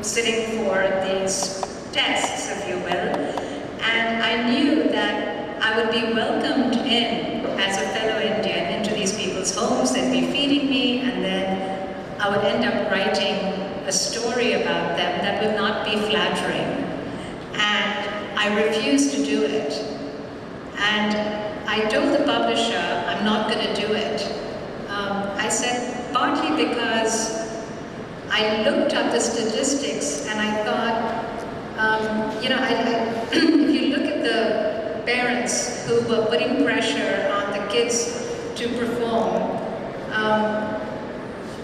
sitting for these tests, if you will, and I knew that I would be welcomed in as a fellow Indian into these people's homes. They'd be feeding me, and then I would end up writing a story about them that would not be flattering. And I refused to do it. And I told the publisher, I'm not going to do it. I said, partly because I looked up the statistics and I thought, if you look at the parents who were putting pressure on the kids to perform,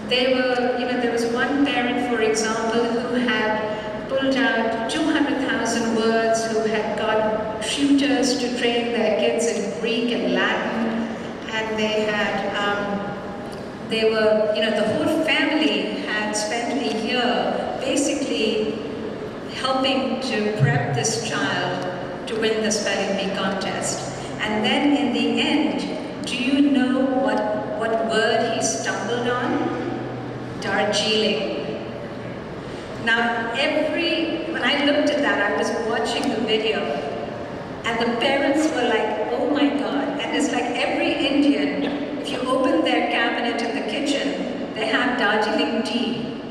there was one parent, for example, who had pulled out 200,000 words, who had got tutors to train their kids in Greek and Latin, and the whole family had spent a year basically helping to prep this child to win the spelling bee contest. And then in the end, do you know what word he stumbled on? Darjeeling. Now, when I looked at that, I was watching the video, and the parents were like, oh my God. And it's like every Indian, if you open their cabinet in the kitchen, they have Darjeeling tea.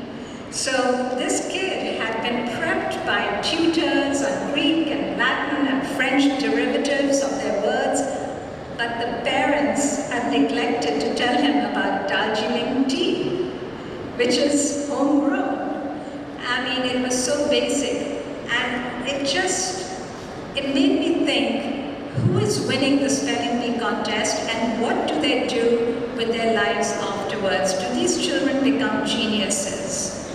So this kid had been prepped by tutors on Greek and Latin and French derivatives of their words, but the parents had neglected to tell him about Darjeeling tea, which is homegrown. I mean, it was so basic, and it made me think, who is winning the spelling bee contest and what do they do with their lives afterwards? Do these children become geniuses?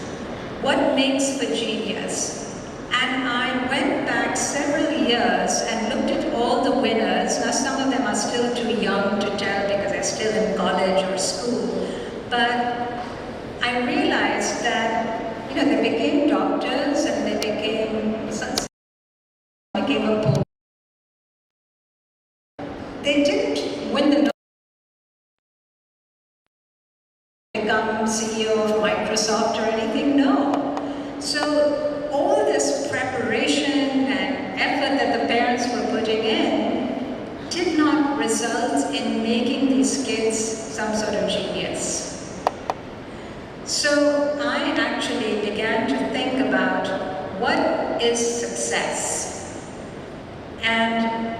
What makes for genius? And I went back several years and looked at all the winners. Now, some of them are still too young to tell because they're still in college or school, but I realized that they became doctors and they became a poet. They didn't win the become CEO of Microsoft or anything, no. So all this preparation and effort that the parents were putting in did not result in making these kids some sort of genius. So I actually began to think about what is success. And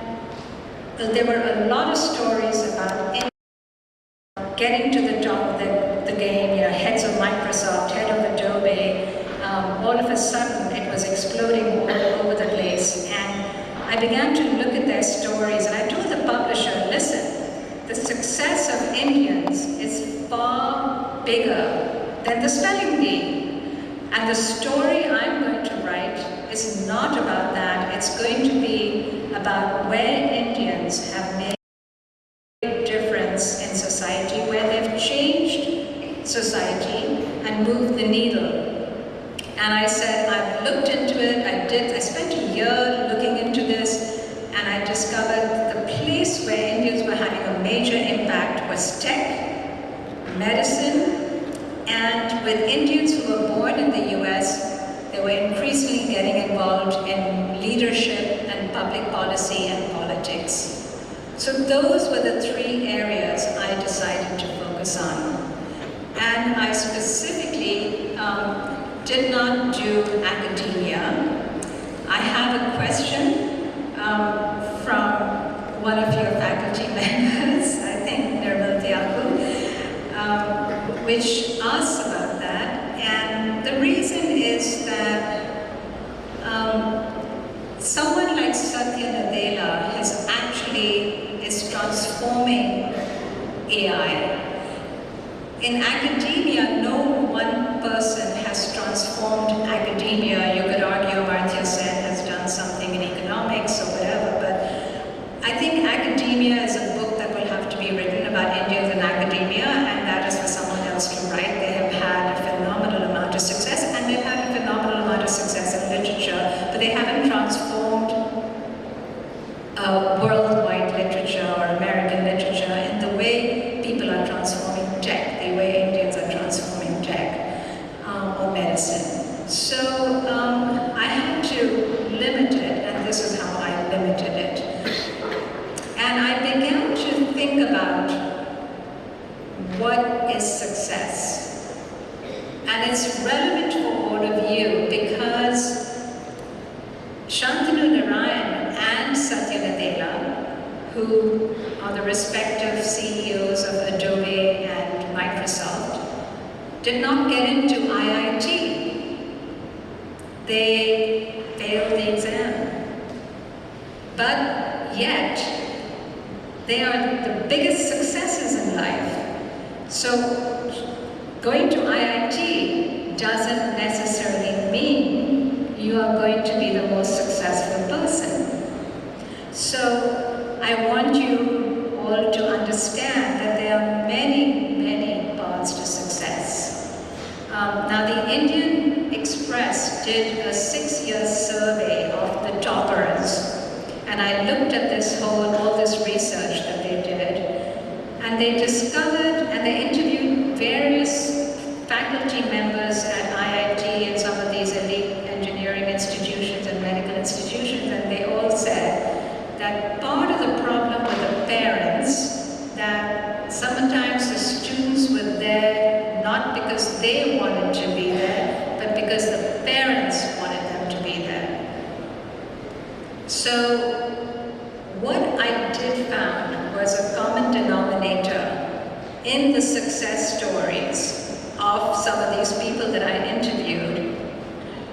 there were a lot of stories about getting to the top of the game, heads of Microsoft, head of Adobe. All of a sudden, it was exploding all over the place. And I began to look at their stories, and I told the publisher, listen, the success of Indians is far bigger than the spelling bee. And the story I'm going to write is not about that. It's going to be about where Indians have made a difference in society, where they've changed society and moved the needle. And I said, I've looked into it, I spent a year looking into this, and I discovered the place where Indians were having a major impact was tech, medicine, and with Indians who were born in the US, they were increasingly getting involved in leadership and public policy and politics. So those were the three areas I decided to focus on. And I specifically did not do academia. I have a question from one of your faculty members, I think Narula, which asks about that. And the reason is that someone like Satya Nadella is transforming AI. In academia, no one person has transformed academia. You could argue Amartya Sen has done something in economics or whatever, but I think academia is a book that will have to be written about Indians in academia, and that is for someone else to write. They have had a phenomenal amount of success, and they've had a phenomenal amount of success in literature, but they haven't transformed worldwide literature or American literature in the way people are transforming tech, the way Indians are transforming tech or medicine. So And it's relevant for all of you because Shantanu Narayan and Satya Nadella, who are the respective CEOs of Adobe and Microsoft, did not get into IIT. They failed the exam. But yet, they are the biggest successes in life. So, going to IIT doesn't necessarily mean you are going to be the most successful person. So, I want you all to understand that there are many, many paths to success. Now, the Indian Express did a 6-year survey of the toppers. And I looked at all this research that they did, and they discovered, and they interviewed various faculty members at IIT and some of these elite engineering institutions and medical institutions, and they all said that part of the problem with the parents, that sometimes the students were there not because they wanted to be there, but because the parents wanted them to be there. So, what I did found was a common denominator in the success stories of some of these people that I interviewed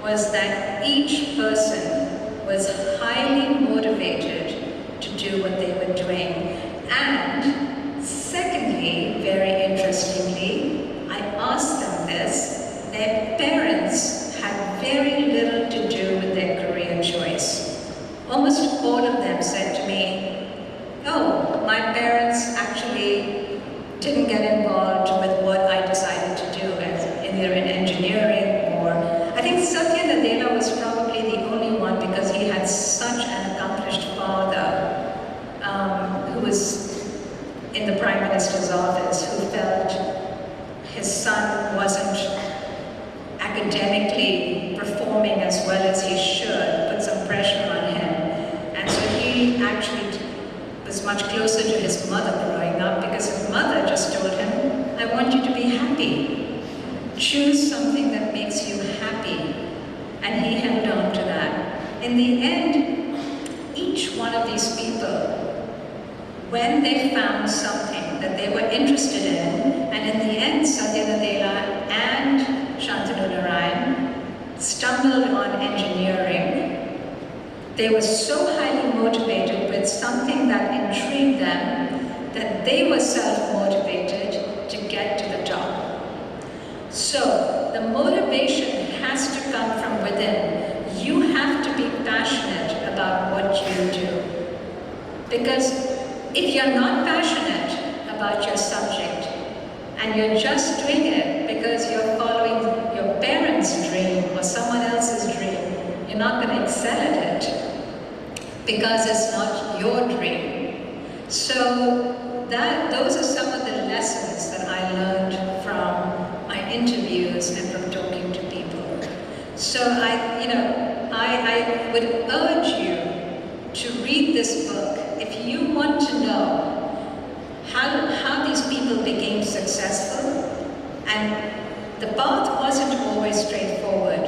was that each person was highly motivated to do what they were doing. And secondly, very interestingly, I asked them this, their parents had very little to do with their career choice. Almost all of them said to me, oh, my parents actually didn't get involved with what I decided to do, either in engineering or... I think Satya Nadella was probably the only one because he had such an accomplished father who was in the Prime Minister's office, who felt his son wasn't academically performing as well as he should, put some pressure on him. And so he actually was much closer to his mother growing up because his mother just told him, I want you to be happy. Choose something that makes you happy. And he held on to that. In the end, each one of these people, when they found something that they were interested in, and in the end, Satya Nadella and Shantanu Narayan stumbled on engineering. They were so highly motivated with something that intrigued them that they were self-motivated to get to the top. So, the motivation has to come from within. You have to be passionate about what you do. Because if you're not passionate about your subject, and you're just doing it because you're following your parents' dream or someone else's dream, you're not going to excel at it because it's not your dream. So those are some of the lessons that I learned from my interviews and from talking to people. So I would urge you to read this book if you want to know how these people became successful. And the path wasn't always straightforward.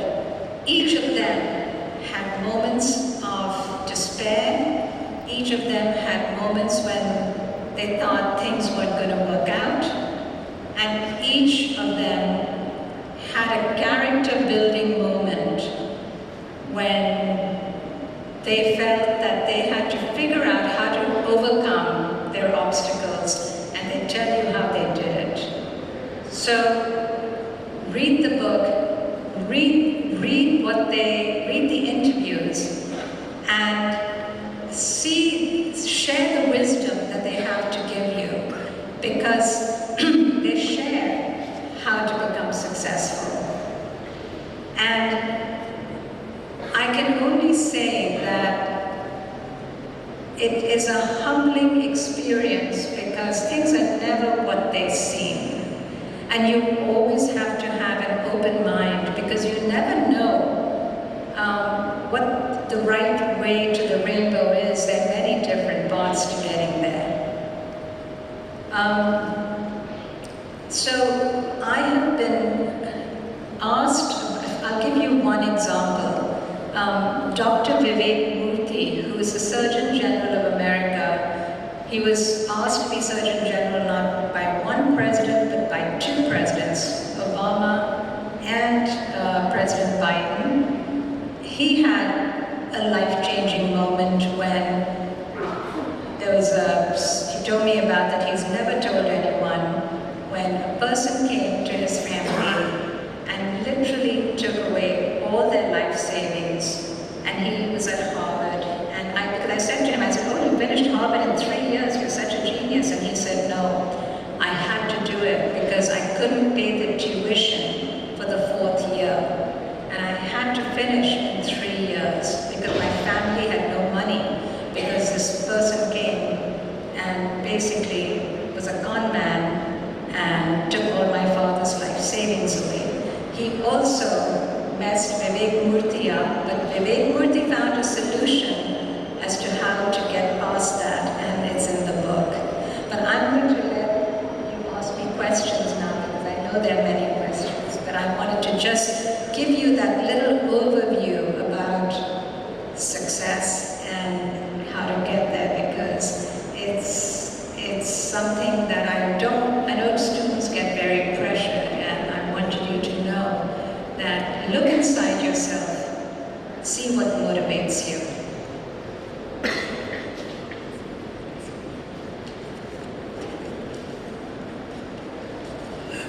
Each of them had moments of despair. Each of them had moments when they thought things weren't going to work out. And each of them had a character-building moment when they felt that they had to figure out how to overcome their obstacles, and they tell you how they did it. So read the book, read the interviews, and share the wisdom that they have to give you, because they share how to become successful. And I can only say that it is a humbling experience because things are never what they seem. And you always have to have an open mind because you never know what the right way to the rainbow is. There are many different paths to getting there. So I have been I'll give you one example. Dr. Vivek Murthy, who is the Surgeon General of America, he was asked to be Surgeon General not by one president, but by two presidents, Obama and President Biden. He had a life-changing moment when he told me about that he's never told anyone, when a person came to his family and literally took away all their life savings, and he was at Harvard, and because I said to him, I said, oh, you finished Harvard in 3 years, you're such a genius, and he said, no, I had to do it because I couldn't pay the tuition for the 4th year, and I had to finish in 3 years because my family had no money, because this person came and basically was a con man and took all my father's life savings away. He also messed Vivek Murthy up, but Vivek Murthy found a solution as to how to get past that, and it's in the book. But I'm going to let you ask me questions now, because I know there are many questions, but I wanted to just give you that little overview about success and how to get there, because it's something that I know students get very pressured, and I wanted you to know that look inside yourself, see what motivates you.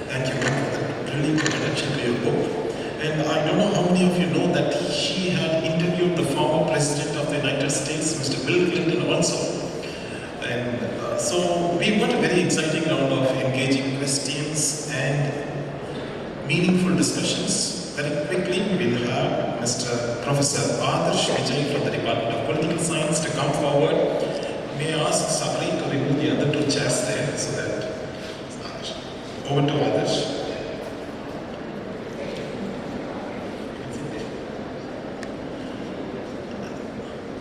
Thank you, ma'am, for that brilliant introduction to your book. And I don't know how many of you know that she had interviewed the former President of the United States, Mr. Bill Clinton, also. And so we got a very exciting round of engaging questions and meaningful discussions. Very quickly, we'll have Mr. Professor Adarsh Vijay from the Department of Political Science to come forward. May I ask Sabri to remove the other two chairs there so that over to Adarsh.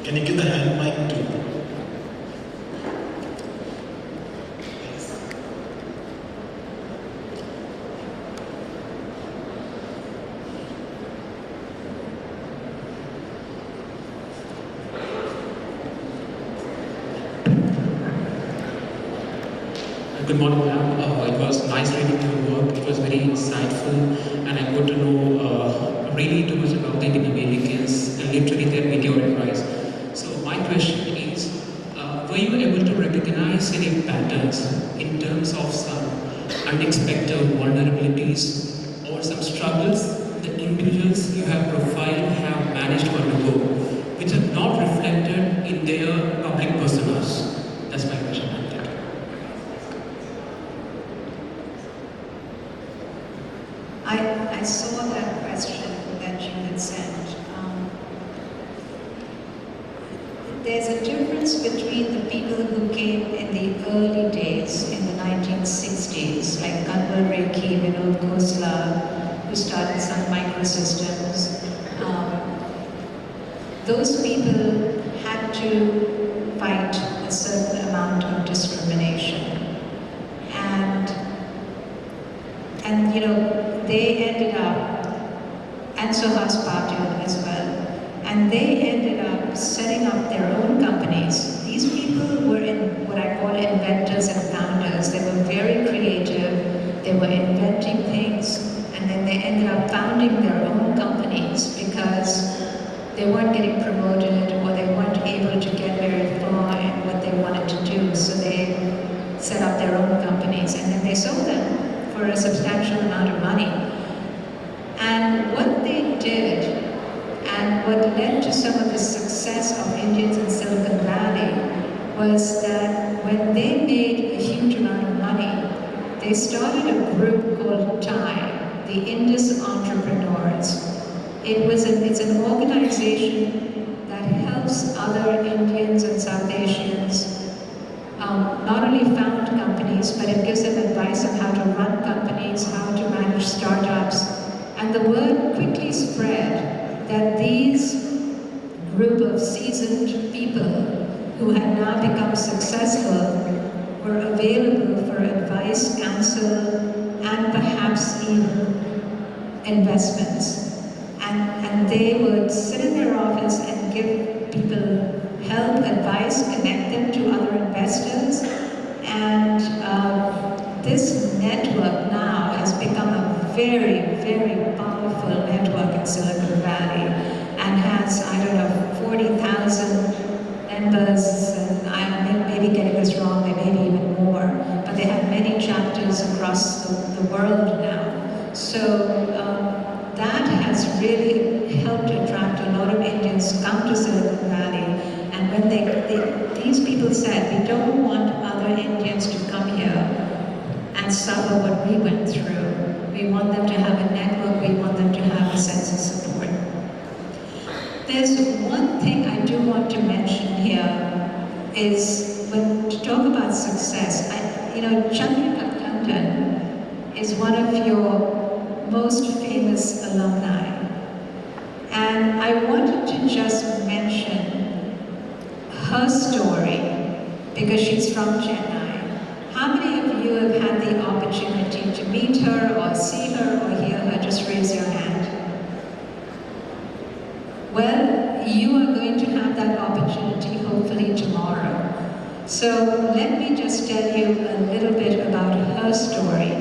Can you give the hand mic to? Good morning, ma'am. It was nice reading your work. It was very insightful, and I got to know really too much about the Indian Americans and literally their meteoric rise. So my question is, were you able to recognize any patterns in terms of some unexpected vulnerabilities or some struggles the individuals you have profiled have managed to undergo, which are not reflected in their public personas? That's my question. I saw that question that you had sent. There's a difference between the people who came in the early days, in the 1960s, like Kanwal Rekhi, Vinod Khosla, who started Sun Microsystems. Those people had to fight a certain amount of discrimination. And you know, they ended up, and Suhas Patil as well, and they ended up setting up their own companies. These people were in what I call inventors and founders. They were very creative, they were inventing things, and then they ended up founding their own companies because they weren't getting promoted or they weren't able to get very far in what they wanted to do. So they set up their own companies and then they sold them for a substantial amount of money. And what they did, and what led to some of the success of Indians in Silicon Valley, was that when they made a huge amount of money, they started a group called TIE, the Indus Entrepreneurs. It's an organization that helps other Indians and South Asians not only found companies, but it gives them advice on how to run companies, how to manage startups. And the word quickly spread that these group of seasoned people who had now become successful were available for advice, counsel, and perhaps even investments. And they would sit in their office and give people help, advice, connect them to other investors. And this network now has become a very, very powerful network in Silicon Valley and has, I don't know, 40,000 members, and I may be getting this wrong, there may be even more, but they have many chapters across the world now. So that has really helped attract a lot of Indians come to Silicon Valley. And when these people said, we don't want other Indians to come here and suffer what we went through. We want them to have a network, we want them to have a sense of support. There's one thing I do want to mention here is when to talk about success. Chandrika Tandon is one of your most famous alumni. And I wanted to just mention her story because she's from Chennai. How many of you have had the opportunity to meet her or see her or hear her? Just raise your hand. Well, you are going to have that opportunity hopefully tomorrow. So let me just tell you a little bit about her story.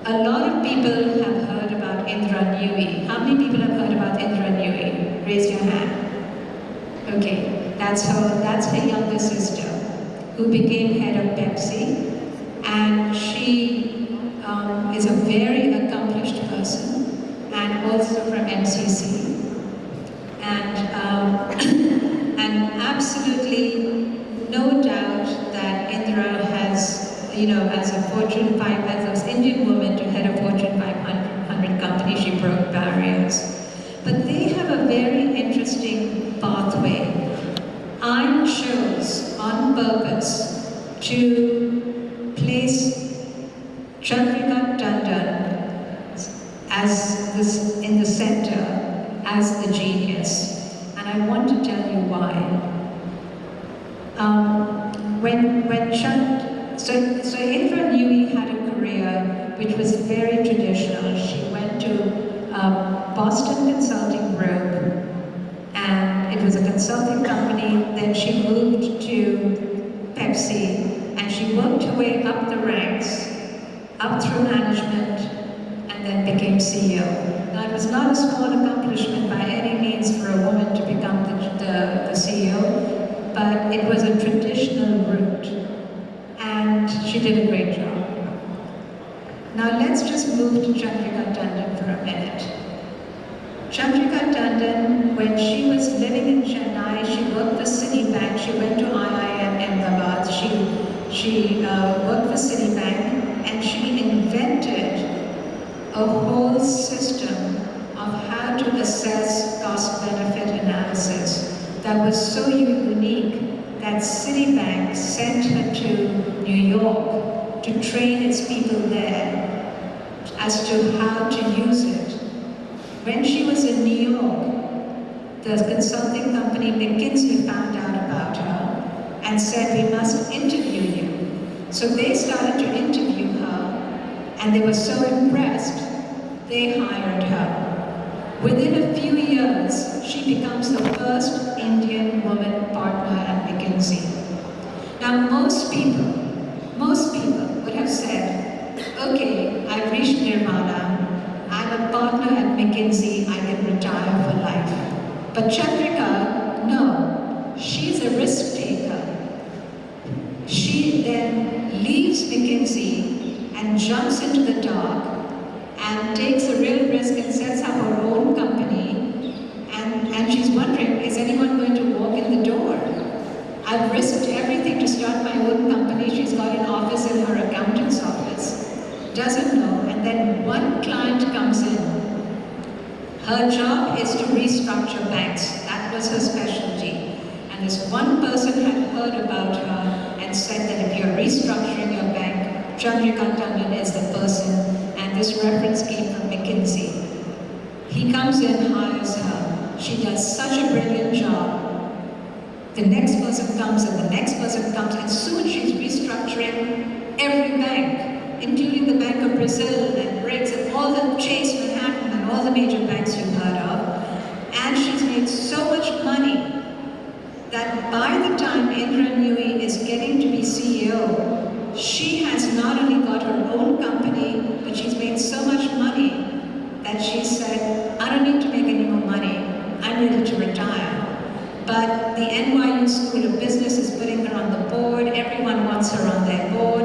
A lot of people have heard about Indra Nooyi. How many people have heard about Indra Nooyi? Raise your hand. Okay, that's her younger sister, who became head of Pepsi, and she is a very accomplished person, and also from MCC. And absolutely no doubt that Indra has, as a Fortune 5, as an Indian woman to head a Fortune 500 company, she broke barriers. But they have a very interesting pathway. I chose on purpose to place Chandrika Tandon in the center as the genius. And I want to tell you why. So Indra Nooyi had a career which was very traditional. She went to Boston Consulting Group, and it was a consulting company. Then she moved to Pepsi, and she worked her way up the ranks, up through management, and then became CEO. Now, it was not a small accomplishment by any means for a woman to become the CEO, but it was a traditional route, and she did a great job. Now let's just move to Chandrika Tandon for a minute. Chandrika Tandon, when she was living in Chennai, she worked for Citibank. She went to IIM Ahmedabad. She worked for Citibank, and she invented a whole system of how to assess cost-benefit analysis that was so unique that Citibank sent her to New York to train its people there as to how to use it. When she was in New York, the consulting company McKinsey found out about her and said, we must interview you. So they started to interview her, and they were so impressed, they hired her. Within a few years, she becomes the first Indian woman partner at McKinsey. Now, most people would have said, okay, I've reached Nirvana, I'm a partner at McKinsey, I can retire for life. But Chandrika, no, she's a risk taker. She then leaves McKinsey and jumps into the dark and takes a real risk and sets up her own company, and she's wondering, is anyone going to walk in the door? I've risked everything to start my own company. She's got an office in her accountant's office, doesn't know, and then one client comes in. Her job is to restructure banks. That was her specialty. And this one person had heard about her and said that if you're restructuring your bank, Chandrika Tandon is the person, and this reference came from McKinsey. He comes in, hires her. She does such a brilliant job. The next person comes and the next person comes, and soon she's restructuring every bank, including the Bank of Brazil and BRICS and all the Chase Manhattan all the major banks you've heard of. And she's made so much money that by the time Indra Nooyi is getting to be CEO, she has not only got her own company, but she's made so much money that she said, I don't need to make any more money, I'm ready to retire. But the NYU School of Business is putting her on the board, everyone wants her on their board,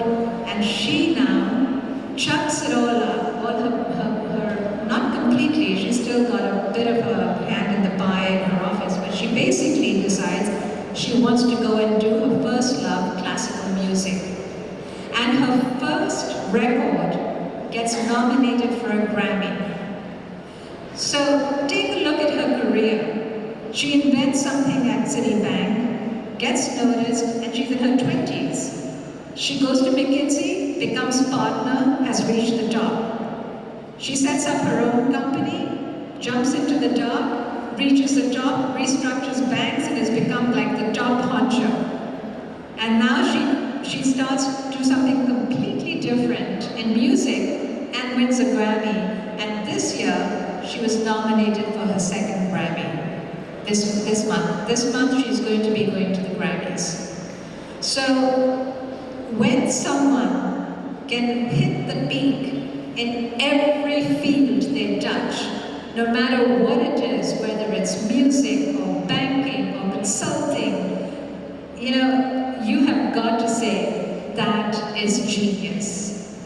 and she now chucks it all up, all her not completely, she's still got a bit of a hand in the pie in her office, but she basically decides she wants to go and do her first love, classical music. And her first record gets nominated for a Grammy. So take a look at her career. She invents something at Citibank, gets noticed, and she's in her 20s. She goes to McKinsey, becomes partner, has reached the top. She sets up her own company, jumps into the top, reaches the top, restructures banks, and has become like the top honcho. And now she starts to do something completely different in music and wins a Grammy. And this year, she was nominated for her second Grammy. This month. This month she's going to be going to the Grammys. So when someone can hit the peak in every field they touch, no matter what it is, whether it's music or banking or consulting, you know, you have got to say that is genius.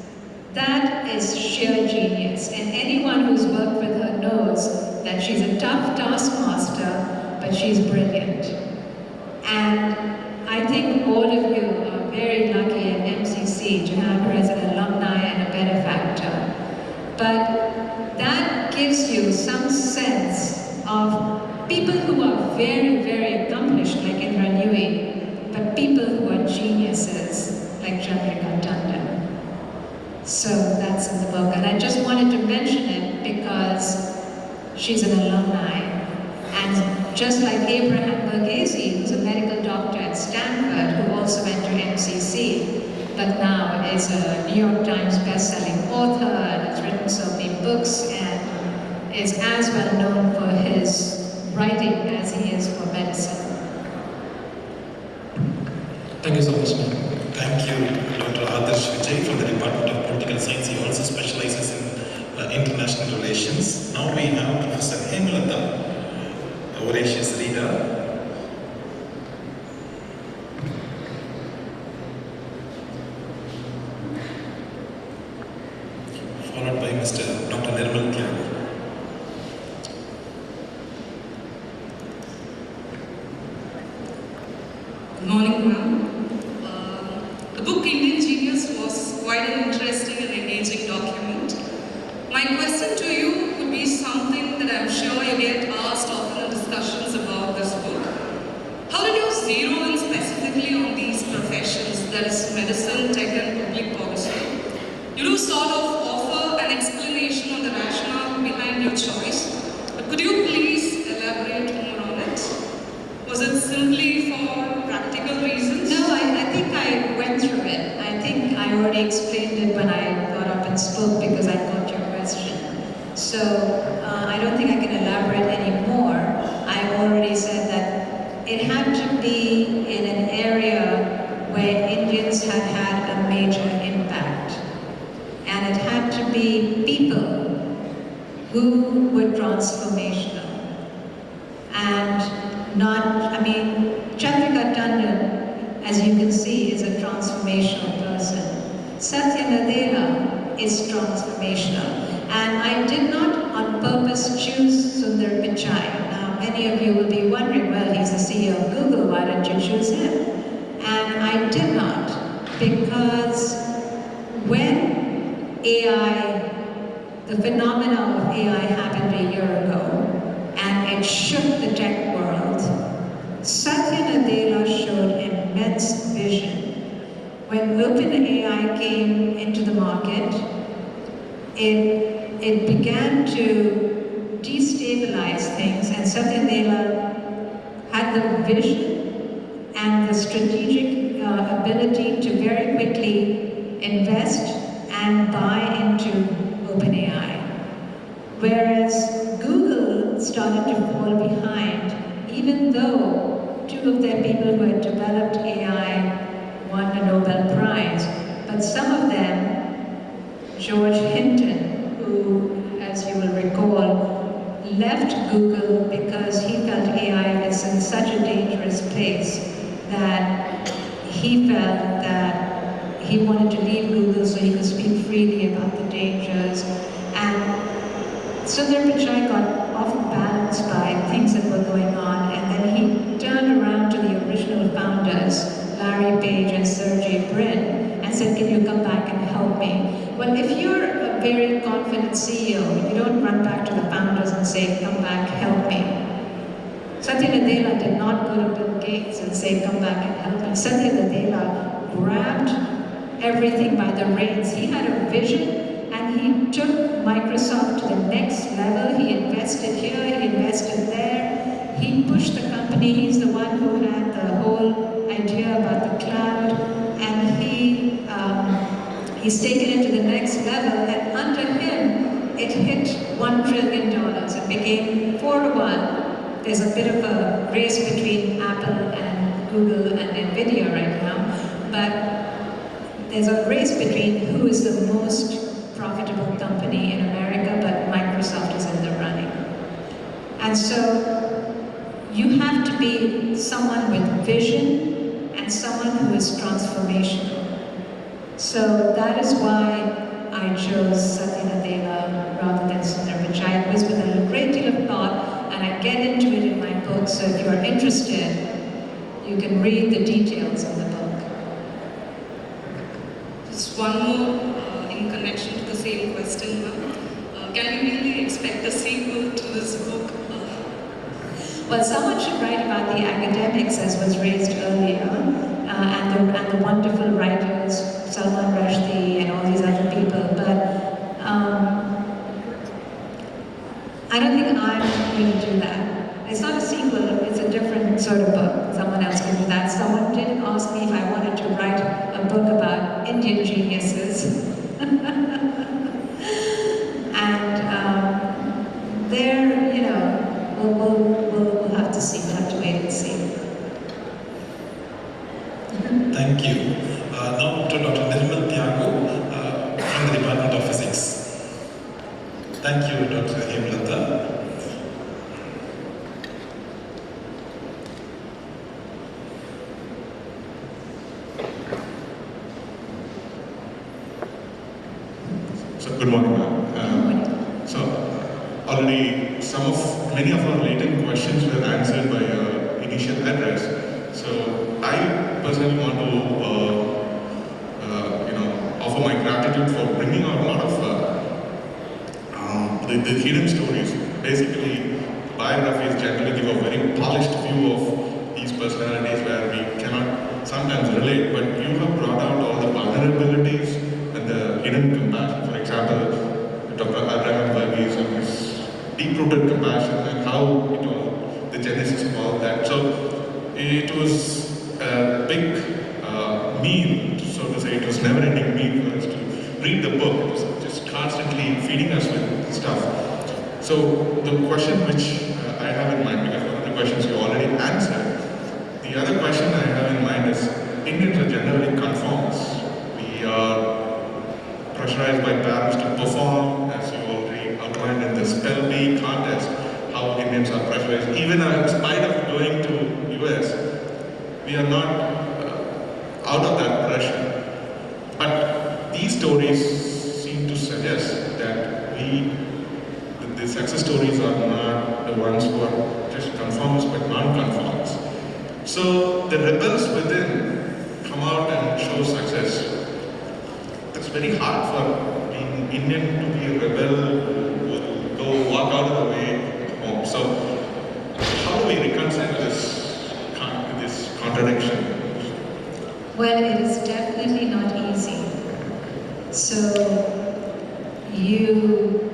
That is sheer genius, and anyone who's worked with her knows that she's a tough taskmaster, but she's brilliant. And I think all of you are very lucky at MCC to have her as an alumni and a benefactor. But that gives you some sense of people who are very, very accomplished, like Indra Nooyi, but people who are geniuses, like Chandrika Tandon. So that's in the book, and I just wanted to mention it because she's an alumni. And just like Abraham Verghese, who's a medical doctor at Stanford, who also went to MCC, but now is a New York Times best-selling author and has written so many books and is as well known for his writing as he is for medicine. Thank you so much, ma'am. Thank you, Dr. Adarsh Vijay from the Department of Political Science. He also specializes in international relations. Now we have Professor Hemalata, a voracious reader. Followed by Mr. Dr. Nirmal Thakur. Good morning, ma'am. The book Indian Genius was quite an interesting and engaging document. My question to you would be something that I'm sure you get asked often in discussions about this book. How did you zero in specifically on these professions, that is medicine, tech and public policy? You do sort of offer an explanation on the rationale behind your choice, but could you please elaborate more on it? Was it simply for practical reasons? No, I think I went through it. I think I already explained it when I got up and spoke because I got your question. So I don't think I can elaborate any more. I already said that it had to be in an area where Indians had had a major impact. And it had to be people who were transformational. And not, I mean, Chandrika Tandon, as you can see, is a transformational person. Satya Nadella is transformational. And I did not on purpose choose Sundar Pichai. Now, many of you will be wondering, well, he's the CEO of Google, why didn't you choose him? And I did not, because when AI, the phenomena of AI happened a year ago, and it shook the tech world, Satya Nadella showed immense vision. When OpenAI came into the market, it began to destabilize things, and Satya Nadella had the vision and the strategic ability to very quickly invest and buy into OpenAI. Whereas Whereas Google started to fall behind, even though two of their people who had developed AI won a Nobel Prize. But some of them, George Hinton, who, as you will recall, left Google because he felt AI was in such a dangerous place that he felt that he wanted to leave Google so he could speak freely about the dangers. And Sundar Pichai got off balance by things that were going on, and then he turned around to the original founders, Larry Page and Sergey Brin, and said, can you come back and help me? Well, if you're a very confident CEO, you don't run back to the founders and say, come back, help me. Satya Nadella did not go to Bill Gates and say, come back and help me. Satya Nadella grabbed everything by the reins. He had a vision, and he took Microsoft to the next level. He invested here, he invested there. He pushed the company. He's the one who had the whole idea about the cloud, and he's taken it to the next level. And under him, it hit $1 trillion. It became 4-1. There's a bit of a race between Apple and Google and Nvidia right now, but there's a race between who is the most profitable company in America, but Microsoft is in the running. And so you have to be someone with vision and someone who is transformational. So that is why I chose Satya Nadella rather than Sundar Pichai. It was with a great deal of thought, and I get into it in my book, so if you're interested, you can read the details of the book. Just one more in connection to the same question, ma'am. Can we really expect a sequel to this book? Well, someone should write about the academics, as was raised earlier, and the wonderful writers, Salman Rushdie and all these other people, but I don't think I'm going to do that. It's not a sequel, it's a different sort of book. Someone else can do that. Someone did ask me if I wanted to write a book about Indian geniuses. And there, you know, we'll have to see, we'll have to wait and see. Thank you. Now to Dr. Nirmal Tyago from the Department of Physics. Thank you, Dr. Hemlata. So good morning, ma'am. So already many of our latent questions were answered by your initial address. So I personally want to offer my gratitude for bringing out a lot of the hidden stories. Basically, biographies generally give a very polished view of these personalities where we cannot sometimes relate, but you have brought out all the vulnerabilities and the hidden compassion. For example, Dr. Abraham Verghese and his deep-rooted compassion and how it all, the genesis of all that. So it was a big meal, so to say. It was never-ending meal for us to read the book. It was just constantly feeding us with stuff. So the question which I have in mind, because one of the questions you already answered, the other question I have in mind is, Indians are generally conformists. We are pressurized by parents to perform, as you already outlined in the Spell Bee contest, how Indians are pressurized. Even in spite of going to US, we are not out of that pressure. But these stories seem to suggest that the success stories are not the ones who are just conformists but non-conformists. So the rebels within come out and show success. It's very hard for being Indian to be a rebel who will go walk out of the way home. So how do we reconcile this contradiction? Well, it is definitely not easy. So you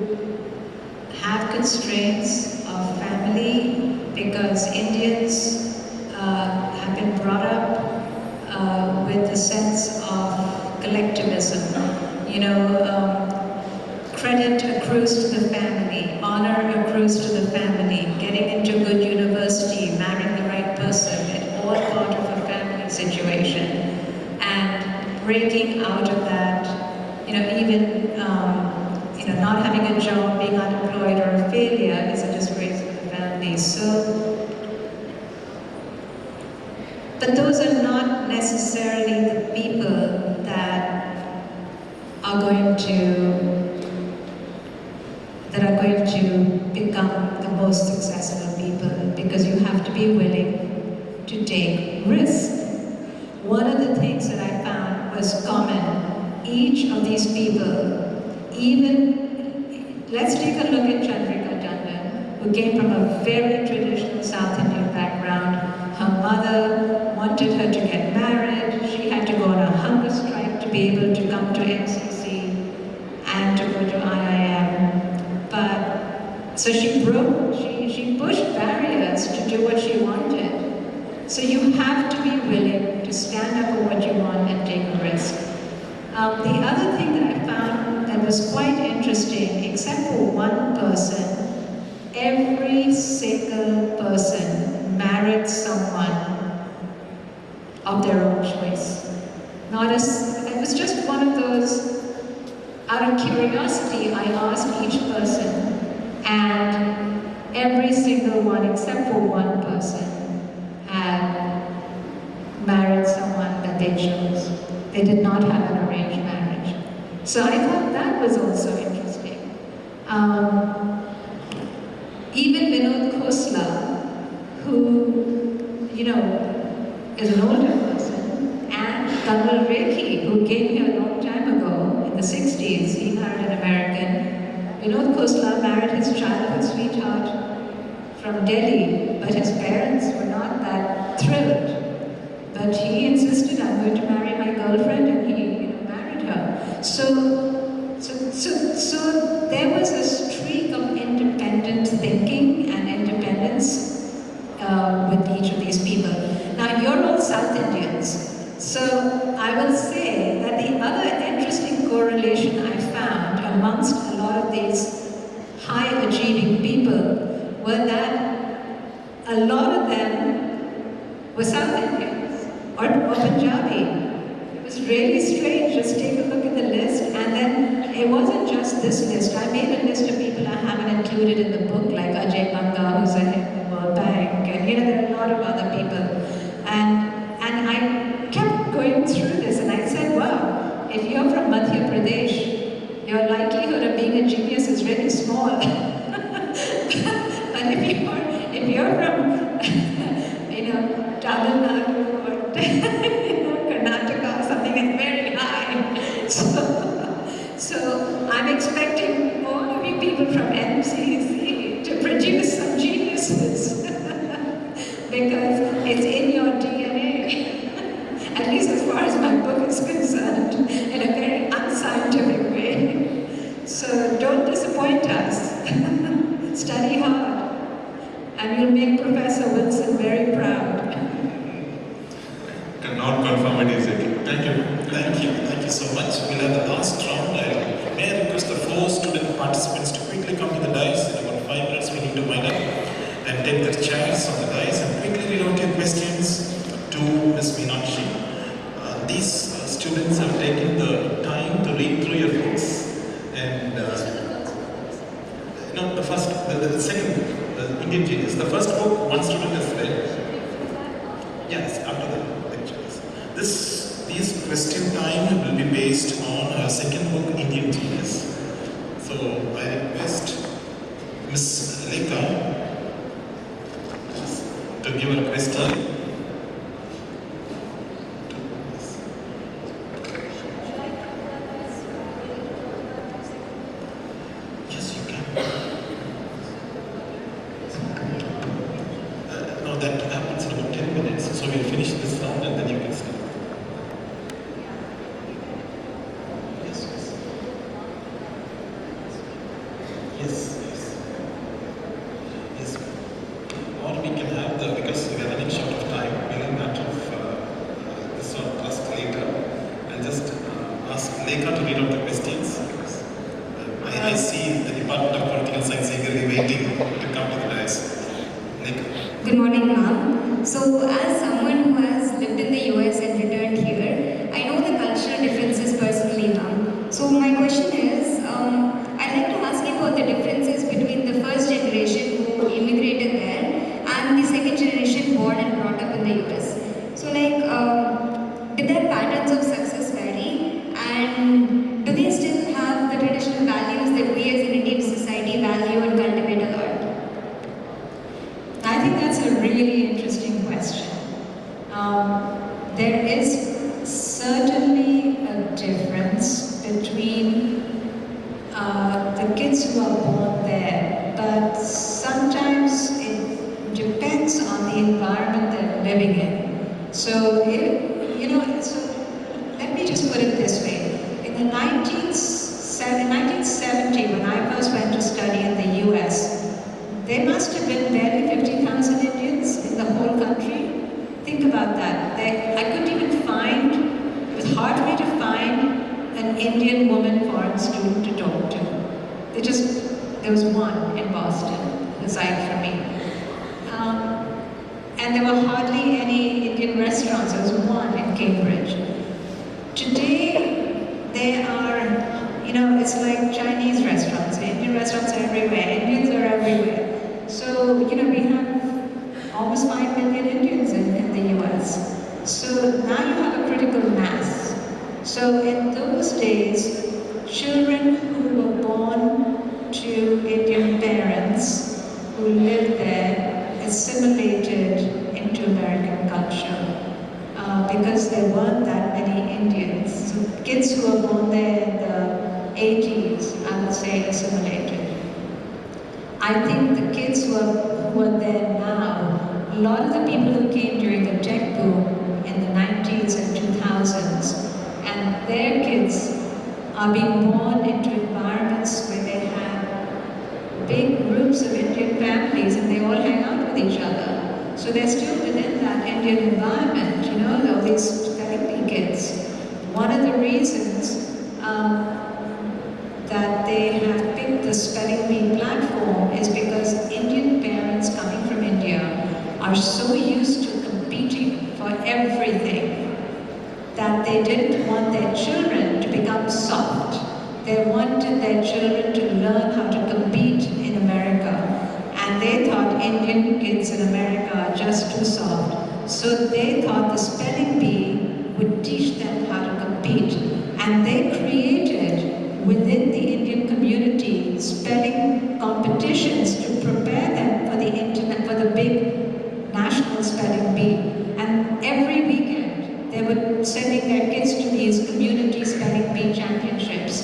have constraints of family because Indians have been brought up with a sense of collectivism. You know, credit accrues to the family, honor accrues to the family, getting into a good university, marrying the right person, it's all part of a family situation. And breaking out of that, even not having a job, being unemployed or a failure is a disgrace for the family. But those are not necessarily the people that are going to become the most successful people, because you have to be willing to take risks. One of the things that I found was common. Each of these people, let's take a look at Chandrika Tandon, who came from a very traditional South Indian background. Her mother wanted her to get married. She had to go on a hunger strike to be able to come to MCC and to go to IIM. So she pushed barriers to do what she wanted. So you have to be willing to stand up for what you want and take a risk. The other thing that I found that was quite interesting, except for one person, every single person married someone of their own choice. It was just one of those, out of curiosity, I asked each person, and every single one, except for one person, had married someone that they chose. They did not have an arranged marriage. So I thought that was also interesting. Even Vinod Khosla, who, is an older person, and Kanwal Rekhi, who came here a long time ago, in the 60s, he married an American. Vinod Khosla married his childhood sweetheart from Delhi, but his parents were not that thrilled. But he insisted, I'm going to marry my girlfriend, and he married her. So there was a streak of independent thinking and independence with each of these people. Now, you're all South Indians, so I will say that the other interesting correlation I found amongst a lot of these high-achieving people were that a lot of them were South Indians or Punjabi. It was really strange. Just take a look at the list, and then it wasn't just this list. I made a list of people I haven't included in the book, like Ajay Banga, who's a head of the World Bank, and there are a lot of other people. And I kept going through this, and I said, wow, if you're from Madhya Pradesh, your likelihood of being a genius is really small. But if you're from, Tamil Nadu or Karnataka or something, it's very high. So I'm expecting all of you people from MCC to produce some geniuses because it's in your DNA, at least as far as my book is concerned, in a very unscientific way. So don't disappoint us. Study hard, and you'll make Professor Wilson very proud. Cannot confirm it easily. Thank you. Thank you so much. We'll have the last round. May I request the 4 student participants to quickly come to the dais. In about 5 minutes, we need to wind up and take their chairs on the dais and quickly read out your questions to Ms. Meenakshi. These students have taken the time to read through your books, and the second, Indian Genius. The first book, one student has read. Yes, after the lectures. These question time will be based on her second book, Indian Genius. So I request Ms. Lekha to give a question. Yes, you can. No, that happens in about 10 minutes. So we'll finish this round and then you can start. Yes. Or we can have because we are running short of time, we'll have that of this one ask later, and just ask Lekha to read out the questions. I see the Department of Political Science eagerly waiting to come to the dais. Nick. Good morning, ma'am. So, as someone who has lived in the US and returned here, I know the cultural differences personally, ma'am. So, my question is, I'd like to ask you about the differences between the first generation who immigrated there and the second generation born and brought up in the US. So, did their patterns of success vary? And do they still have the traditional values that we as an Indian society value and cultivate a lot? I think that's a really interesting question. There is certainly a difference between the kids who are born there, but sometimes it depends on the environment they're living in. So, let me just put it this way. In the 1970, when I first went to study in the US, there must have been barely 50,000 Indians in the whole country. Think about that. I couldn't even find, it was hard for me to find an Indian woman foreign student to talk to. There was one in Boston, aside from me. And there were hardly any Indian restaurants. There was one in Cambridge. Today, there are, it's like Chinese restaurants. Indian restaurants are everywhere. Indians are everywhere. So, we have almost 5 million Indians in the US. So now you have a critical mass. So in those days, children who were born to Indian parents who lived there assimilated into American culture because there weren't that many Indians. So kids who were born there in the 80s, I would say, assimilated. I think the kids who are there now, a lot of the people who came during the tech boom in the 90s and 2000s, and their kids are being born into environments where they have big groups of Indian families and they all hang out with each other. So they're still within that Indian environment, all these spelling bee kids. One of the reasons that they have picked the spelling bee platform is because Indian parents coming from India are so used to competing for everything that they didn't want their children to become soft. They wanted their children to learn how to compete in America. And they thought Indian kids in America are just too soft. So they thought the spelling bee would teach them how to compete. And they created within the Indian community spelling competitions to prepare them for the big national spelling bee. And every weekend they were sending their kids to these community spelling bee championships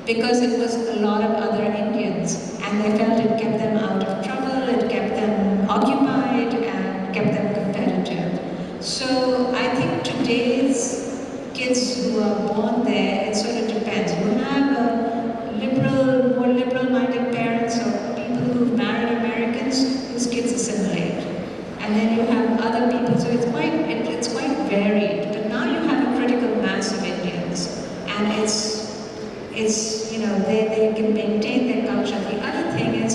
because it was a lot of other Indians and they felt it kept them out of trouble, it kept them occupied and kept them competitive. So I think today's kids who are born there, it sort of depends. You have more liberal-minded parents or people who've married Americans whose kids assimilate. And then you have other people, so it's quite varied. But now you have a critical mass of Indians, and they can maintain their culture. The other thing is,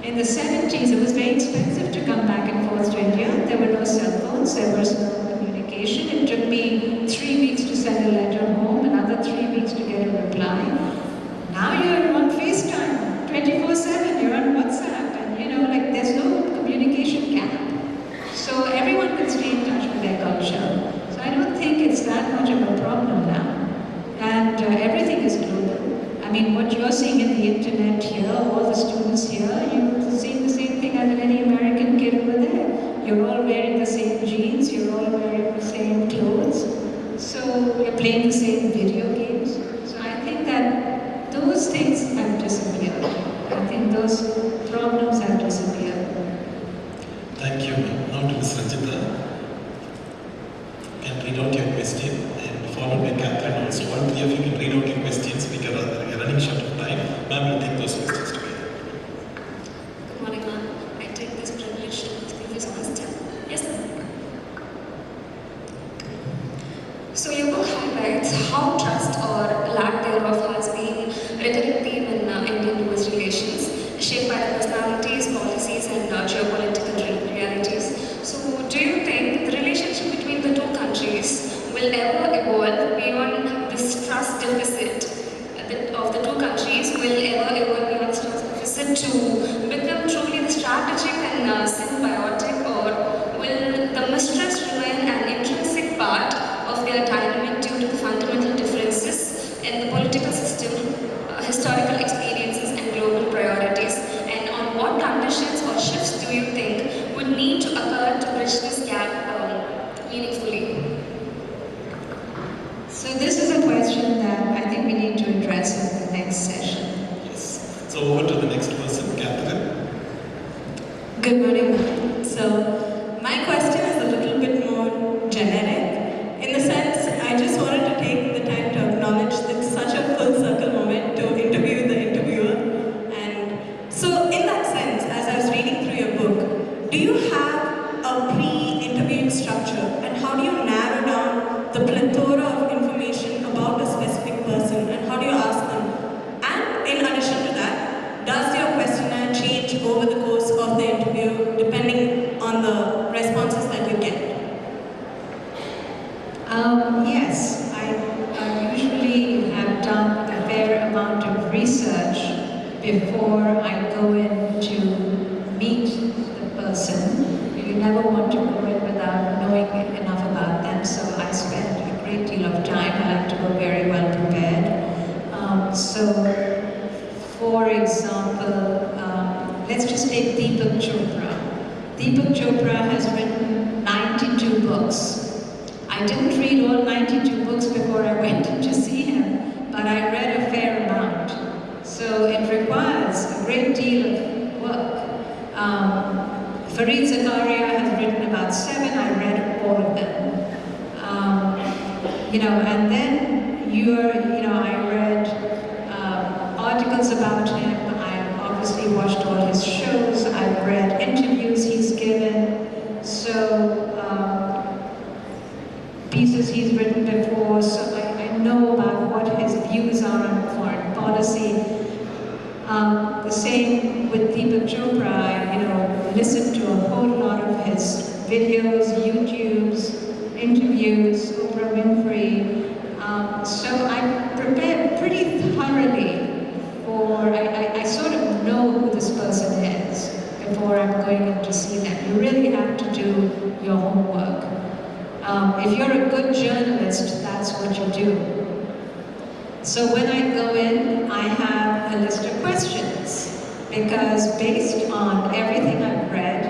in the 70s, it was very expensive to come back and forth to India. There were no cell phones, there was no communication. It took me 3 weeks to send a letter home, another 3 weeks to get a reply. Now you're on FaceTime, 24/7, you're on WhatsApp, and there's no communication gap. So everyone can stay in touch with their culture. So I don't think it's that much of a problem now. And everything is global. I mean, what you're seeing in the internet here, all the students here, you're seeing the same thing as any American kid over there. You're all wearing the same jeans, you're all wearing the same clothes. So you're playing the same video games. So I think that those things have disappeared. I think those problems have disappeared. Thank you. Now to Ms. Ranjita. You can read out your question and followed by Catherine also. All three of you can read out your questions because we are running short of time. Ma'am will take those questions together. Good morning, ma'am. I take this privilege to ask you this question. Yes, ma'am. So your book highlights how trust or lack thereof has been written in the a visit of the two countries will ever be on a visit to become truly the strategic and symbiotic, or will the mistrust remain an intrinsic part of their dynamic due to the fundamental differences in the political system, historical experiences and global priorities? And on what conditions or shifts do you think would need to occur to bridge this gap meaningfully? So this is a question that I think we need to address in the next session. Yes. So over to the next person, Catherine. Good morning. So my question is a little bit more generic. In the sense, I just wanted to take the time to acknowledge that such a full circle moment to interview the interviewer. And so in that sense, as I was reading through your book, do you have a pre-interviewing structure, and how do you narrow down the plethora of information about a specific person, and how do you ask them? And in addition to that, does your questionnaire change over the course of the interview depending on the responses that you get? Yes, I usually have done a fair amount of research before I go in to meet the person. You never want to go in without knowing enough about them, so I spend a great deal of time. I like to go very well prepared. So, for example, let's just take Deepak Chopra. Deepak Chopra has written 92 books. I didn't read all 92 books before I went to see him, but I read a fair amount. So it requires a great deal of work. Fareed Zakaria has written about 7, I read all of them. And then I read articles about him, I obviously watched all his shows, I've read interviews he's given, so pieces he's written before, so I know about what his views are on foreign policy. The same with Deepak Chopra. I listened to a whole lot of his videos, YouTubes, interviews, Oprah Winfrey. So I prepared pretty thoroughly for, I sort of know who this person is before I'm going in to see them. You really have to do your homework. If you're a good journalist, that's what you do. So when I go in, I have a list of questions, because based on everything I've read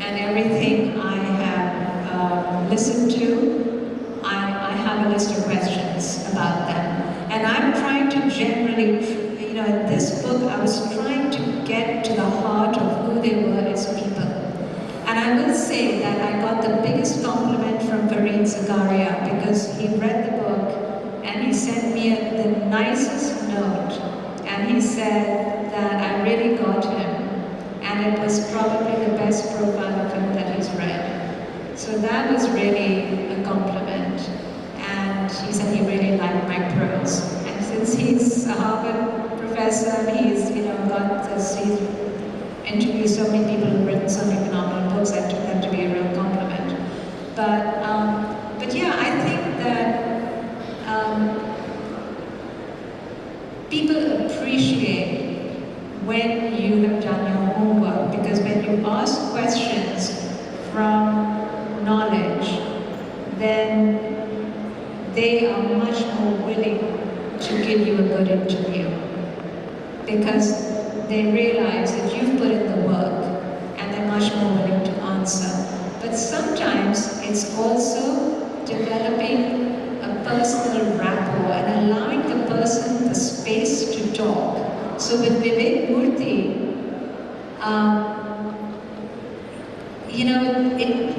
and everything I have listened to, I have a list of questions about them. And I'm trying to generally, in this book, I was trying to get to the heart of who they were as people. And I will say that I got the biggest compliment from Fareed Zakaria, because he read the book and he sent me the nicest note, and he said that I really got him, and it was probably the best profile of him that he's read. So that was really a compliment, and he said he really liked my prose. And since he's a Harvard professor, he's got this, he's interviewed so many people who've written so many phenomenal books, I took that to be a real compliment. But yeah, I think that people appreciate when you have done your homework, because when you ask questions from knowledge, then they are much more willing to give you a good interview, because they realize that you've put in the work and they're much more willing to answer. But sometimes it's also developing a personal rapport and allowing the person the space to talk. So with Vivek Murthy,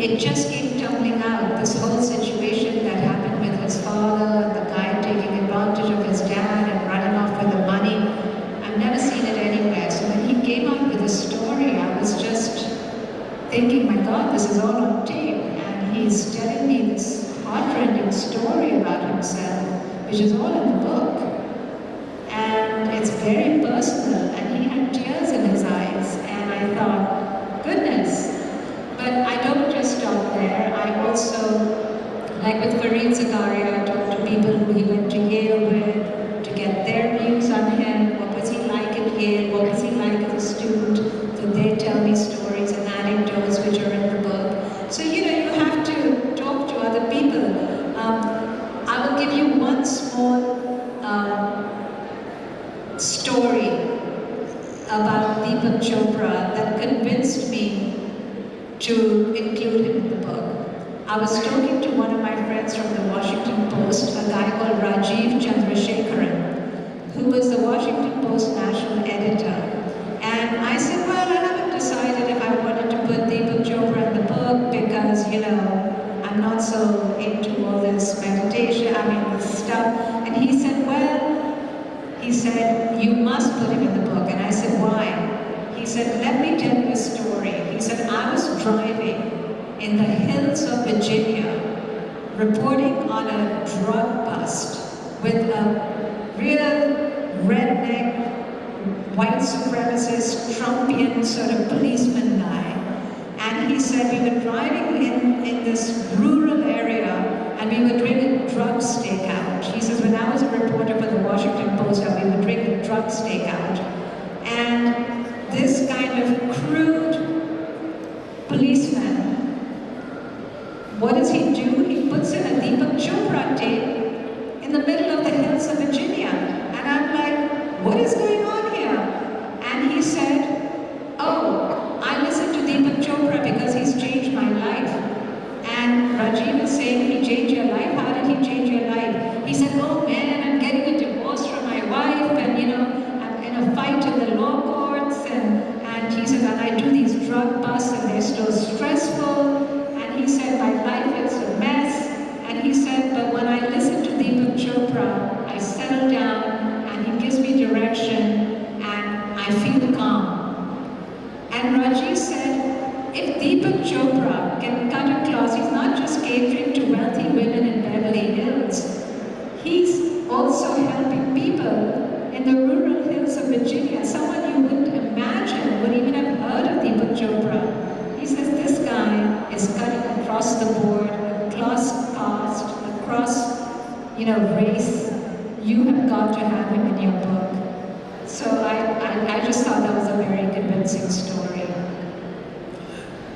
it just came tumbling out, this whole situation that happened with his father, the guy taking advantage of his dad and running off with the money. I've never seen it anywhere. So when he came out with the story, I was just thinking, my God, this is all on tape. And he's telling me this heartrending story about himself, which is all in the book. And it's very personal, and he had tears in his eyes. And I thought, goodness. But I don't just stop there. I also, like with Fareed Zakaria, I talk to people who he went to Yale with, Deepak Chopra that convinced me to include him in the book. I was talking to one of my friends from the Washington Post, a guy called Rajiv Chandrasekharan, who was the Washington Post national editor. And I said, well, I haven't decided if I wanted to put Deepak Chopra in the book because, I'm not so into all this meditation, this stuff. And he said, you must put him in the book. And I said, why? He said, let me tell you a story. He said, I was driving in the hills of Virginia, reporting on a drug bust with a real redneck, white supremacist, Trumpian sort of policeman guy. And he said we were driving in this rural area and we were doing a drug stakeout. He says, when I was a reporter for the Washington Post, we were doing a drug stakeout. And this kind of crude policeman, what does he do? He puts in a Deepak Chopra tape in the middle of the hills of Virginia. And I'm like, what is going on here? And he said, oh, I listened to Deepak Chopra because he's changed my life. And Rajiv is saying, he changed your life? How did he change your life? He said, oh man, I'm getting a divorce from my wife, and I'm in a fight in the law courts, and he said, and I do these drug busts and they're so stressful. He said, my life is a mess. And he said, but when I listen to Deepak Chopra, I settle down and he gives me direction and I feel calm. And Rajiv said, if Deepak Chopra can cut across, he's not just catering to wealthy women in Beverly Hills, he's also helping people in the rural hills of Virginia. Someone you wouldn't imagine would even have heard of Deepak Chopra. He says, this guy is cutting across the board, across caste, across, race. You have got to have him in your book. So I just thought that was a very convincing story.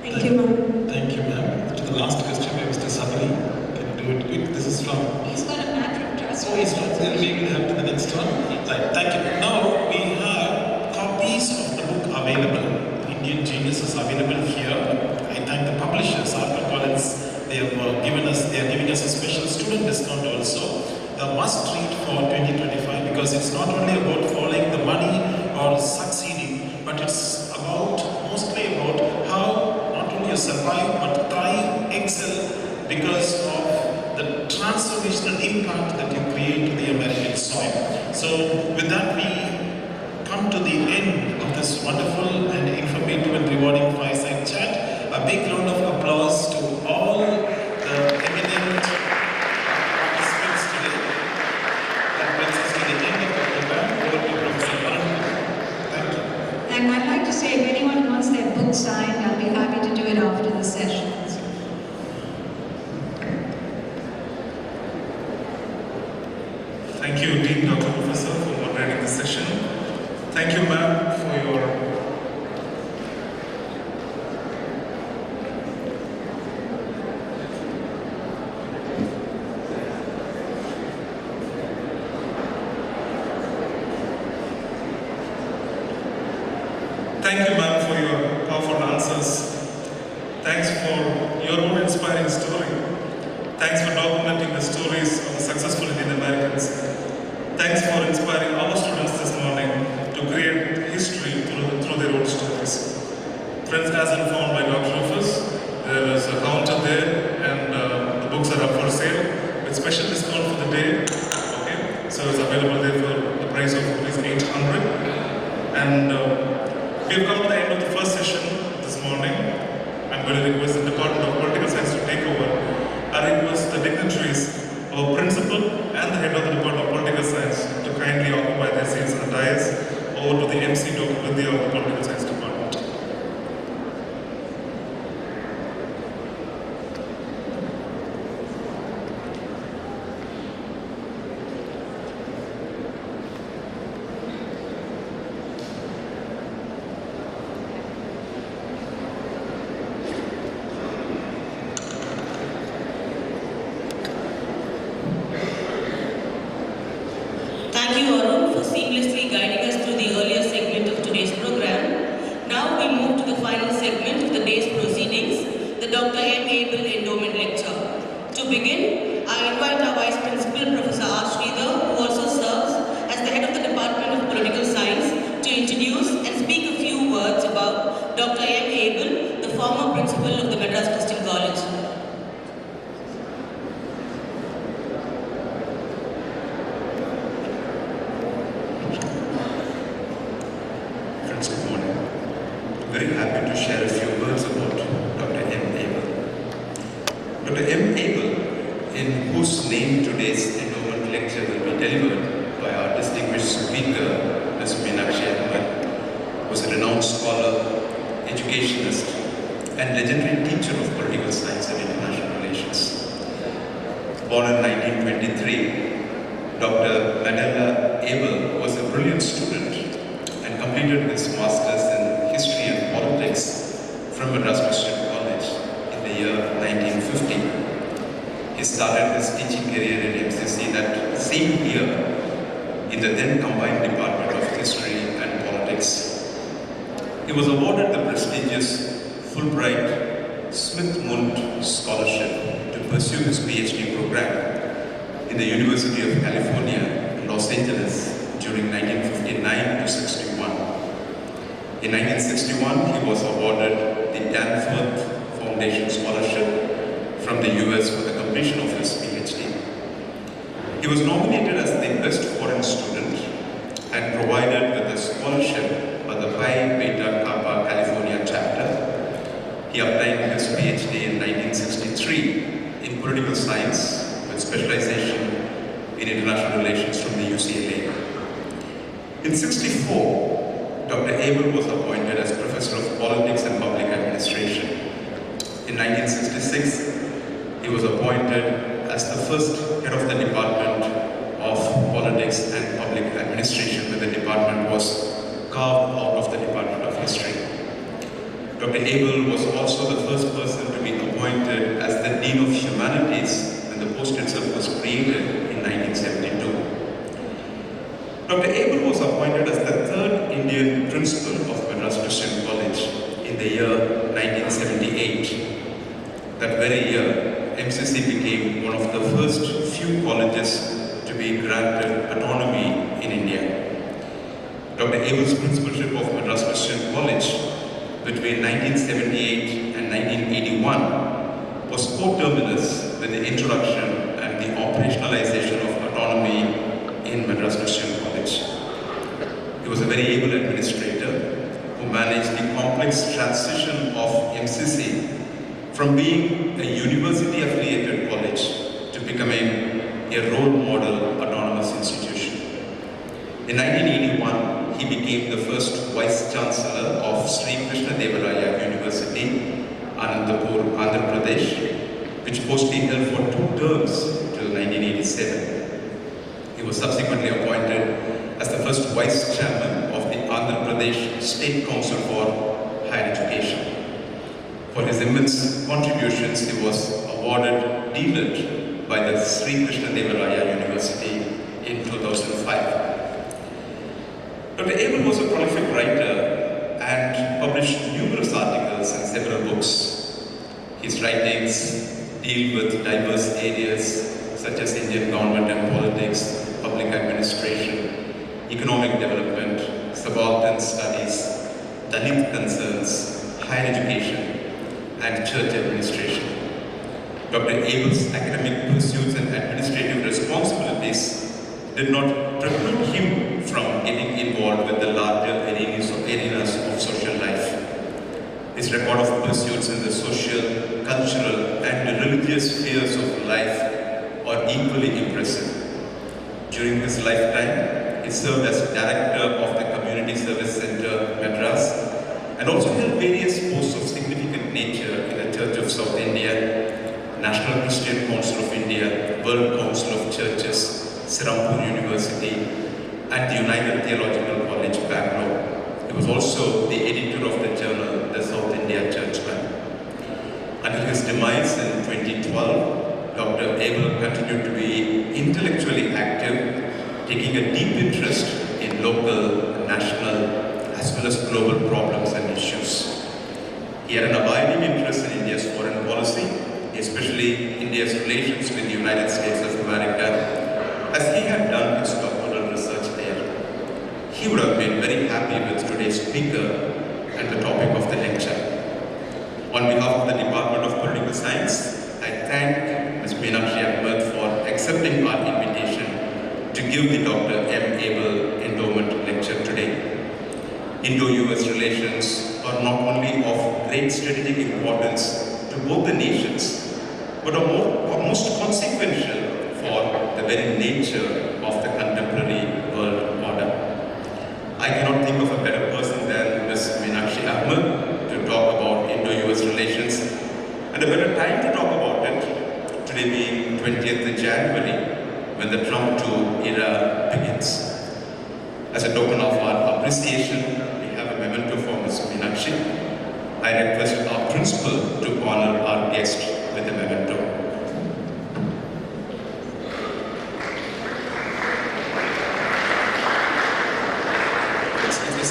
Thank you, ma'am. Thank you, ma'am. To the last question by Mr. Sabri. Can you do it quick? This is from... He's got a matter of trust. Oh, he's not. Then we will have to the next one. Right, thank you. Now we have copies of the book available. Indian Genius is available here. I thank the publishers, HarperCollins. They are giving us a special student discount also. A must read for 2025 because it's not only about following the money or succeeding, but it's mostly about how not only you survive but thrive, excel because of the transformational impact that you create to the American soil. So with that we come to the end of this wonderful and informative and rewarding Fireside Chat. A big round of applause to all the eminent participants today. That brings us to the end of the program. Over to Professor Narula. Thank you. And I'd like to say, if anyone wants their book signed, I'll be happy to do it after the session. Thank you, Dean Dr. Professor, for moderating this session. Thank you, ma'am, for your powerful answers. Thanks for your own inspiring story. Thanks for documenting the stories of the successful Indian Americans. Thanks for inspiring our students this morning to create history through their own stories. Friends, as informed by Dr. Rufus, there is a counter there and the books are up for sale with special discount for the day. Okay, so it's available there for the price of rupees 800. And we've come to the end of the first session this morning. I'm going to request the Department of Political Science to take over. I request the dignitaries, our principal and the head of the Department of Political Science to kindly occupy their seats on the dais. Over to the MC, Dr. Vidya of the Political Science Department. Thank you, Arun, for seamlessly guiding us through the earlier segment of today's program. we move to the final segment of the day's proceedings, the Dr. M. Abel Endowment Lecture. To begin, I invite our Vice Principal, Professor R. Sridhar, who also serves as the head of the Department of Political Science, to introduce and speak a few words about Dr. M. Abel, the former principal of the Madras Christian College. Friends, good morning. I'm very happy to share a few words about Dr. M. Abel. Dr. M. Abel, in whose name today's endowment lecture will be delivered by our distinguished speaker, Ms. Meenakshi, was a renowned scholar, educationist, and legendary teacher of political science and international relations. Born in 1923, Dr. Narula Abel was a brilliant student and completed his master's in history and politics from Madras Christian College in the year 1950. He started his teaching career in MCC that same year in the then combined Department of History and Politics. He was awarded the prestigious Fulbright Smith-Mundt Scholarship to pursue his PhD program in the University of California, Los Angeles during 1959 to 61. In 1961, he was awarded the Danforth Foundation Scholarship from the US for the completion of his PhD. He was nominated as the best foreign student and provided with a scholarship by the Phi Beta Kappa California chapter. He obtained his PhD in 1963 in political science with specialization in international relations from the UCLA. In 1964, Dr. Abel was appointed as Professor of Politics and Public Administration. In 1966, he was appointed as the first head of the Department of Politics and Public Administration, when the department was carved out of the Department of History. Dr. Abel was also the first person to be appointed as the Dean of Humanities when the post itself was created in 1972. Dr. Abel was appointed as the third Indian principal of Madras Christian College in the year 1978. That very year, MCC became one of the first few colleges to be granted autonomy in India. Dr. Abel's principalship of Madras Christian College between 1978 and 1981 was coterminous with the introduction and the operationalization of autonomy in Madras Christian College. He was a very able administrator who managed the complex transition of MCC from being a university-affiliated college to becoming a role model autonomous institution. In 1981, he became the first Vice Chancellor of Sri Krishna Devaraya University, Anandapur, Andhra Pradesh, which post he held for 2 terms till 1987. He was subsequently appointed as the first Vice Chairman of the Andhra Pradesh State Council for Higher Education. For his immense contributions, he was awarded D.Litt by the Sri Krishna Devaraya University in 2005. Dr. Abel was a prolific writer and published numerous articles and several books. His writings deal with diverse areas such as Indian government and politics, public administration, economic development, subaltern studies, Dalit concerns, higher education, and church administration. Dr. Abel's academic pursuits and administrative responsibilities did not preclude him from getting involved with the larger arenas of social life. His record of pursuits in the social, cultural, and religious spheres of life are equally impressive. During his lifetime, he served as Director of the Community Service Center, Madras, and also held various posts of significant nature in the Church of South India, National Christian Council of India, World Council of Churches, Sirampur University, and the United Theological College, Bangalore. He was also the editor of the journal, The South India Churchman. Until his demise in 2012, Dr. Abel continued to be intellectually active, taking a deep interest in local, national, as well as global problems and issues. He had an abiding interest in India's foreign policy, especially India's relations with the United States of America, as he had done his doctoral research there. He would have been very happy with today's speaker and the topic of the lecture. On behalf of the Department of Political Science, I thank Ms. Meenakshi Ahamed for accepting our invitation to give the Dr. M. Abel Endowment lecture today. Indo-US relations are not only of great strategic importance to both the nations, but are most consequential for the very nature of the contemporary world order. I cannot think of a better person than Ms. Meenakshi Ahamed to talk about Indo-US relations, and a better time to talk about it, today being 20th January, when the Trump 2 era begins. As a token of our appreciation, we have a memento for Ms. Meenakshi. I request our principal to honor our guest with a memento.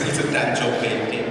It's a tap job painting.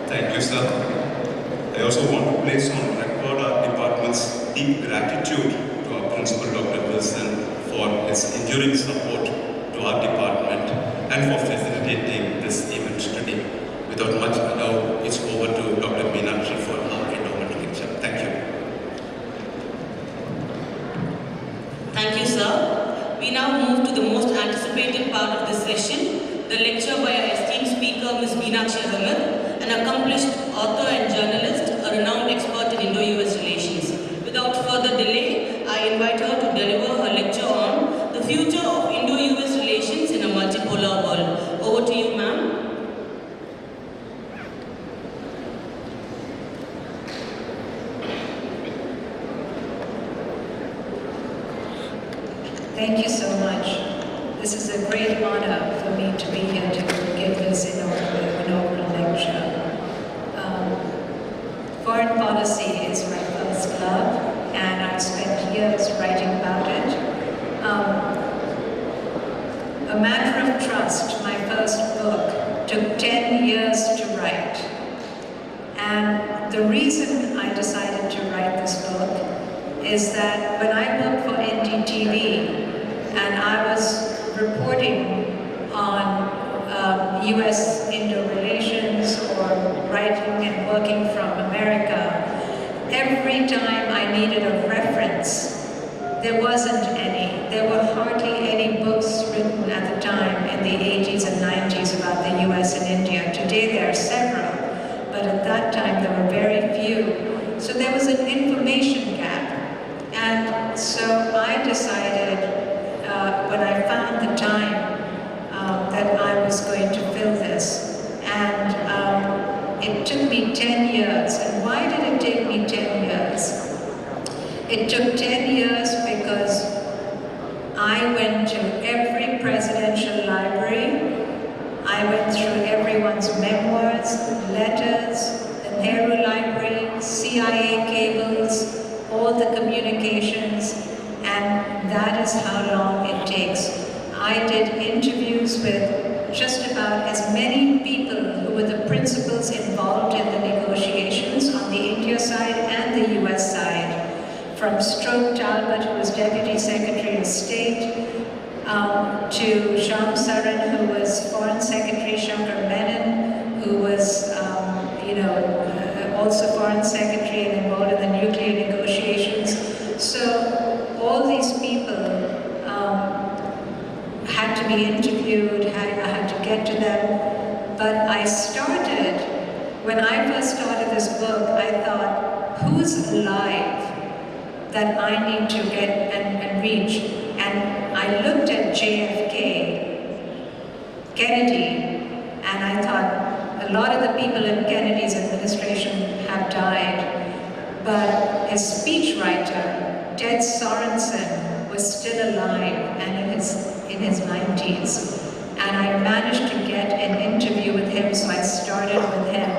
Thank you, sir. I also want to place on record our department's deep gratitude to our principal, Dr. Wilson, for his enduring support to our department and for facilitating this event today. Without much ado, it's over to Dr. Meenakshi for our endowment lecture. Thank you. Thank you, sir. We now move to the most anticipated part of this session, the lecture by our esteemed speaker, Ms. Meenakshi Ahamed, an accomplished author and journalist, a renowned expert in Indo-US relations. Without further delay, I invite her to deliver her lecture on the future of Indo-US relations in a multipolar world. Over to you, ma'am. Thank you so much. This is a great honor for me to be here to give this inaugural lecture. Foreign policy is my first love, and I've spent years writing about it. A Matter of Trust, my first book, took 10 years to write. And the reason I decided to write this book is that when I worked for NDTV, and I was reporting on US-Indo relations or writing and working from America, every time I needed a reference, there wasn't any. There were hardly any books written at the time in the 80s and 90s about the US and India. Today there are several, but at that time there were very few. So there was an information gap. And so I decided, when I found the time, that I was going to fill this. And it took me 10 years. And why did it take me 10 years? It took 10 years because I went to every presidential library. I went through everyone's memoirs, letters, the Nehru Library, CIA cables, all the communications, and that is how long it takes. I did interviews with just about as many people who were the principals involved in the negotiations on the India side and the US side. From Stroke Talbot, who was Deputy Secretary of State, to Shyam Saran, who was Foreign Secretary, Shankar Menon, who was get to them. But when I first started this book, I thought, who's alive that I need to get and reach? And I looked at JFK, Kennedy, and I thought, a lot of the people in Kennedy's administration have died, but his speechwriter, Ted Sorensen, was still alive and in his 90s. And I managed to get an interview with him, so I started with him.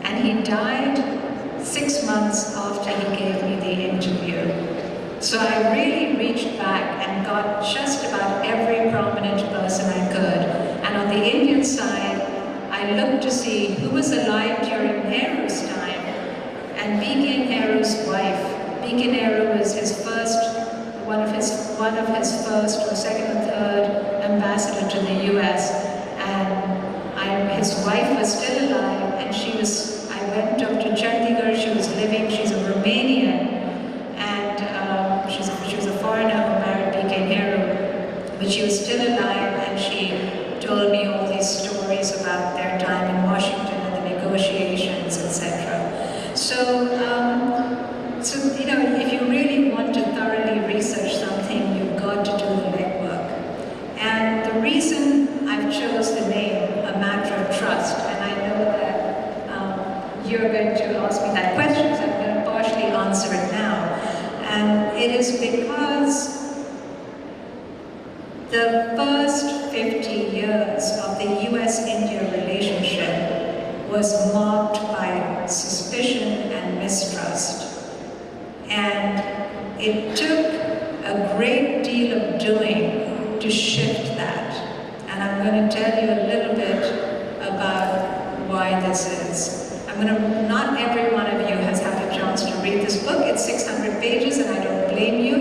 And he died 6 months after he gave me the interview. So I really reached back and got just about every prominent person I could. And on the Indian side, I looked to see who was alive during Nehru's time. And B.K. Nehru's wife. B.K. Nehru was one of his first or second or third ambassador to the U.S. And his wife was still alive, and I went up to Chandigarh. She's a Romanian, and she was a foreigner who married B.K. Nehru, but she was still alive, and she told me all these stories about their time in Washington and the negotiations, etc. So if you really want to thoroughly research something, you've got to do the legwork. And the reason I've chose the name A Matter of Trust, and I know that you're going to ask me that question, so I'm going to partially answer it now. And it is because the first 50 years of the US-India relationship was marked by suspicion and mistrust. And it took a great deal of doing to shift that. And I'm going to tell you a little bit about why this is. Not every one of you has had a chance to read this book. It's 600 pages, and I don't blame you.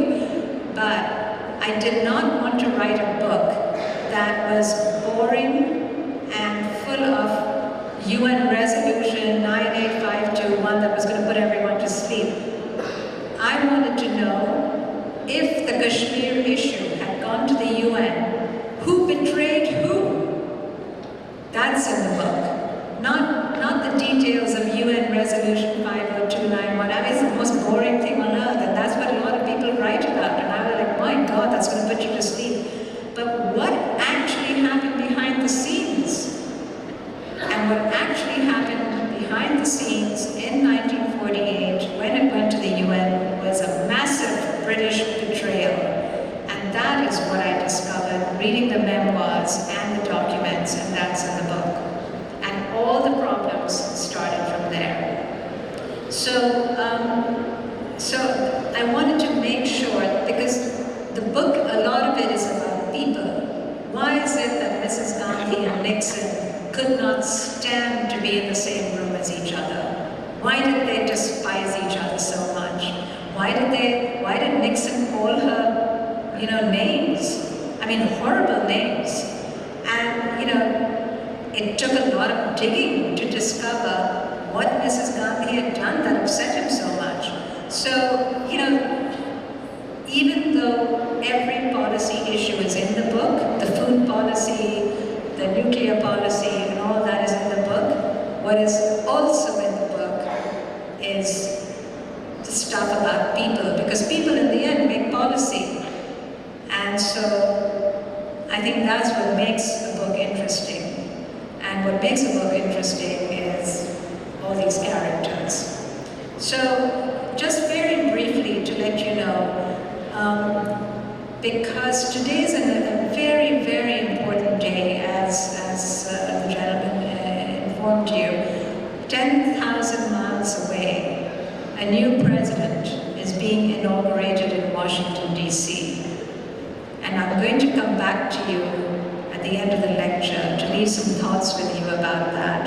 But I did not want to write a book that was boring and full of UN Resolution 98521 that was going to put everyone to sleep. I wanted to know if the Kashmir issue had gone to the UN, who betrayed who? That's in the book. Not the details of UN Resolution 50291. I mean, it's the most boring thing on earth, and that's what a lot of people write about. And I was like, my God, that's going to put you to sleep. But what actually happened behind the scenes? And what actually happened behind the scenes in 1948, when it went to the UN, was a massive British betrayal. And that is what I discovered reading the memoirs and the documents, and that's in the book. And all the problems started from there. So I wanted to make sure, because the book, a lot of it is about people. Why is it that Mrs. Gandhi and Nixon could not stand to be in the same room as each other? Why did they despise each other so much? Why did Nixon call her, names? I mean, horrible names. And, it took a lot of digging to discover what Mrs. Gandhi had done that upset him so much. So, even though every policy issue is in the book, the food policy, the nuclear policy, and all that is in the book, what is also in the book is the stuff about people, because people in the end make policy. And so I think that's what makes a book interesting. And what makes a book interesting is all these characters. So just very briefly to let you know, because today is a very, very important day, as the gentleman informed you. 10,000 miles away, a new president is being inaugurated in Washington, D.C. And I'm going to come back to you at the end of the lecture to leave some thoughts with you about that.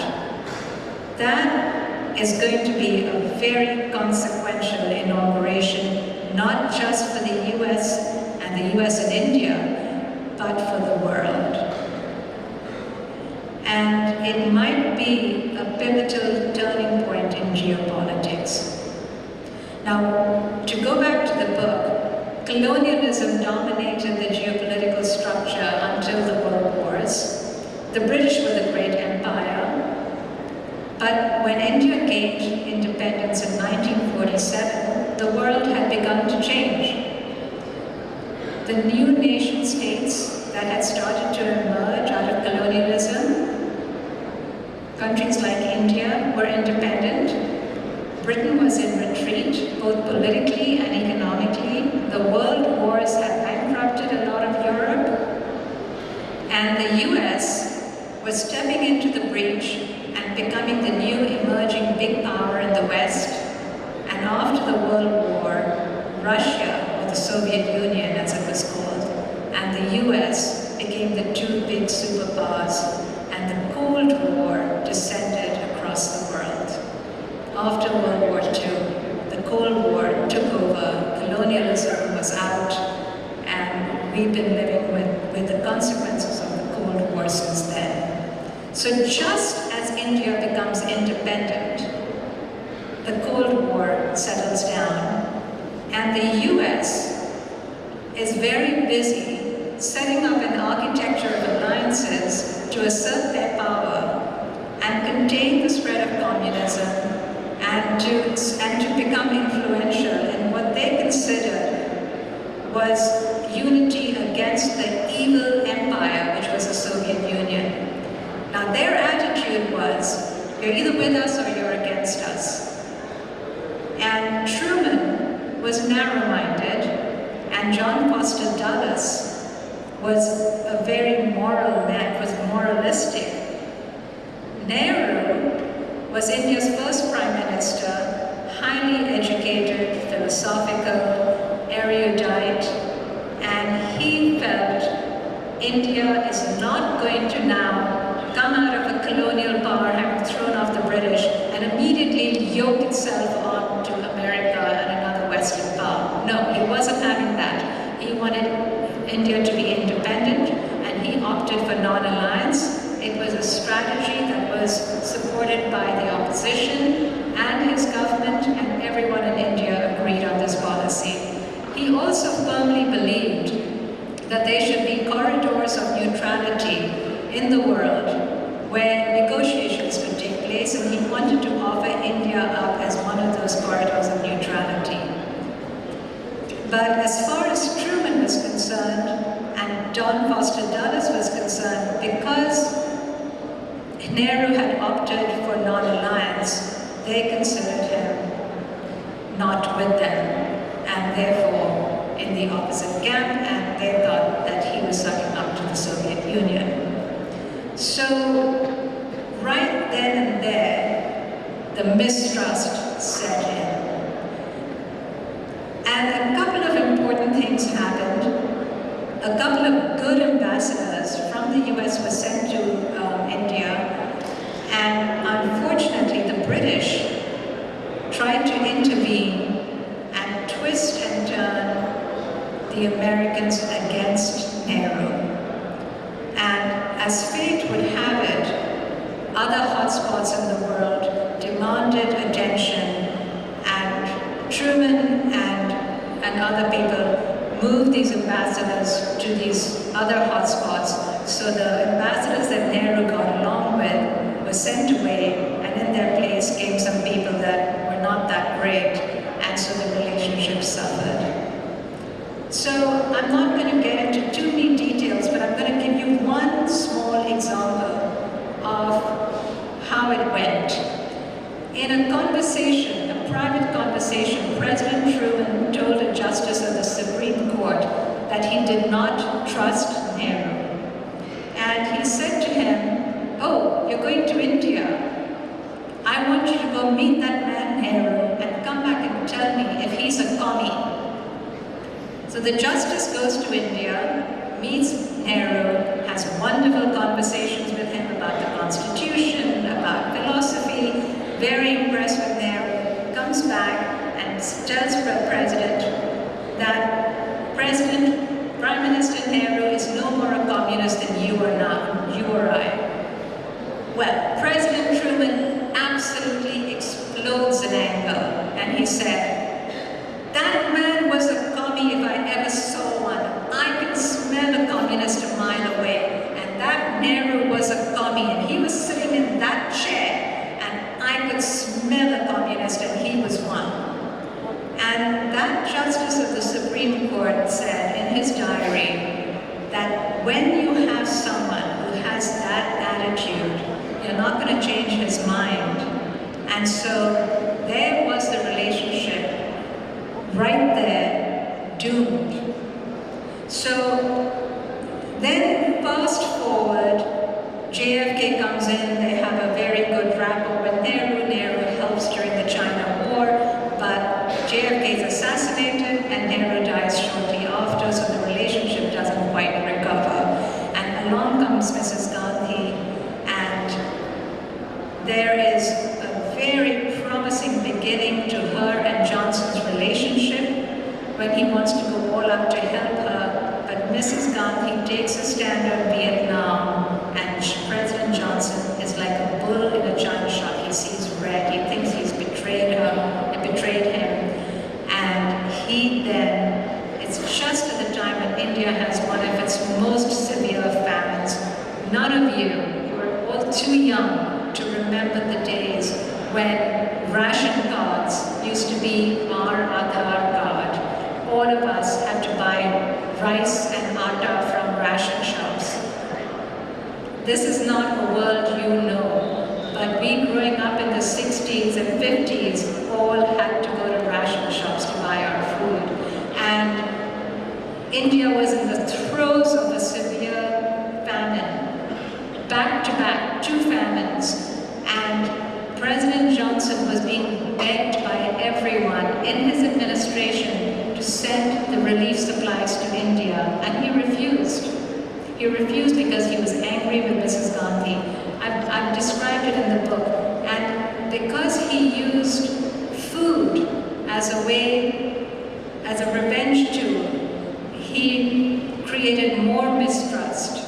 That is going to be a very consequential inauguration, not just for the US and the US and India, but for the world. And it might be a pivotal turning point in geopolitics. Now, to go back to the book, colonialism dominated the geopolitical structure until the World Wars. The British were the great empire, but when India gained independence in 1947, the world had begun to change. The new nation states that had started to emerge out of colonialism, countries like India were independent. Britain was in retreat, both politically and economically. The world wars had bankrupted a lot of Europe. And the US was stepping into the breach and becoming the new emerging big power in the West. And after the World War, Russia, or the Soviet Union as it was called, and the US became the two big superpowers, and the Cold War descended across the world. After World War II, the Cold War took over, colonialism was out, and we've been living with the consequences of the Cold War since then. So just as India becomes independent, the Cold War settles down, and the US is very busy setting up an architecture of alliances to assert their power and contain the spread of communism and to become influential in what they considered was unity against the evil empire, which was the Soviet Union. Now their attitude was, you're either with us or you're against us. And Truman was narrow-minded, and John Foster Dulles was a very moral man, was moralistic. Nehru was India's first prime minister, highly educated, philosophical, erudite, and he felt India is not going to now come out of a colonial power, having thrown off the British, and immediately yoke itself on to America and another Western power. No, he wasn't having that. He wanted India to be independent, and he opted for non-alliance. It was a strategy that was supported by the opposition and his government, and everyone in India agreed on this policy. He also firmly believed that there should be corridors of neutrality in the world where negotiations could take place, and he wanted to offer India up as one of those corridors of neutrality. But as far as Truman was concerned, and John Foster Dulles was concerned, because Nehru had opted for non-alliance, they considered him not with them, and therefore in the opposite camp, and they thought that he was sucking up to the Soviet Union. So, right then and there, the mistrust set in. And a couple of important things happened. A couple of good ambassadors from the US were sent to India, and unfortunately the British tried to intervene and twist and turn the Americans against Nehru. And as fate would have it, other hotspots in the world demanded attention, and Truman and other people moved these ambassadors to these other hotspots. So the ambassadors that Nehru got along with were sent away, and in their place came some people that were not that great, and so the relationship suffered. So I'm not going to get into too many details, but I'm going to give you one small example of how it went. In a conversation, a private conversation, President Truman told a justice of the Supreme Court that he did not trust Nehru. And he said to him, "Oh, you're going to India. I want you to go meet that man Nehru and come back and tell me if he's a commie." So the justice goes to India, meets Nehru, has wonderful conversations with him about the Constitution, about philosophy, very impressed with Nehru, comes back and tells the President that Prime Minister Nehru is no more a communist than you are now, you or I. Well, President Truman absolutely explodes in anger, and he said, "That man was a commie if I ever saw one. I can smell a communist a mile away, and that Nehru not going to change his mind. And so there was the relationship right there, doomed. So then fast forward, JFK comes in, they have a very good rapport with Nehru. Nehru helps during the China War, but JFK is assassinated and Nehru dies shortly after, so the relationship doesn't quite recover. And along comes Mrs. Gandhi, and there is a very promising beginning to her and Johnson's relationship when he wants to go all out to help her, but Mrs. Gandhi takes a stand on Vietnam, and President Johnson is like a bull in a china shop. He sees red, he thinks he's betrayed her, and betrayed him, and he then, it's just at the time when India has one of its most severe famines. None of you are all too young to remember the days when ration cards used to be our Aadhaar card. All of us had to buy rice and atta from ration shops. This is not a world you know, but we growing up in the 60s and 50s all had to go to ration shops to buy our food. And India was in the throes of a severe famine, back to back, 2 famines. And President Johnson was being begged by everyone in his administration to send the relief supplies to India, and he refused. He refused because he was angry with Mrs. Gandhi. I've described it in the book. And because he used food as a way, as a revenge tool, he created more mistrust.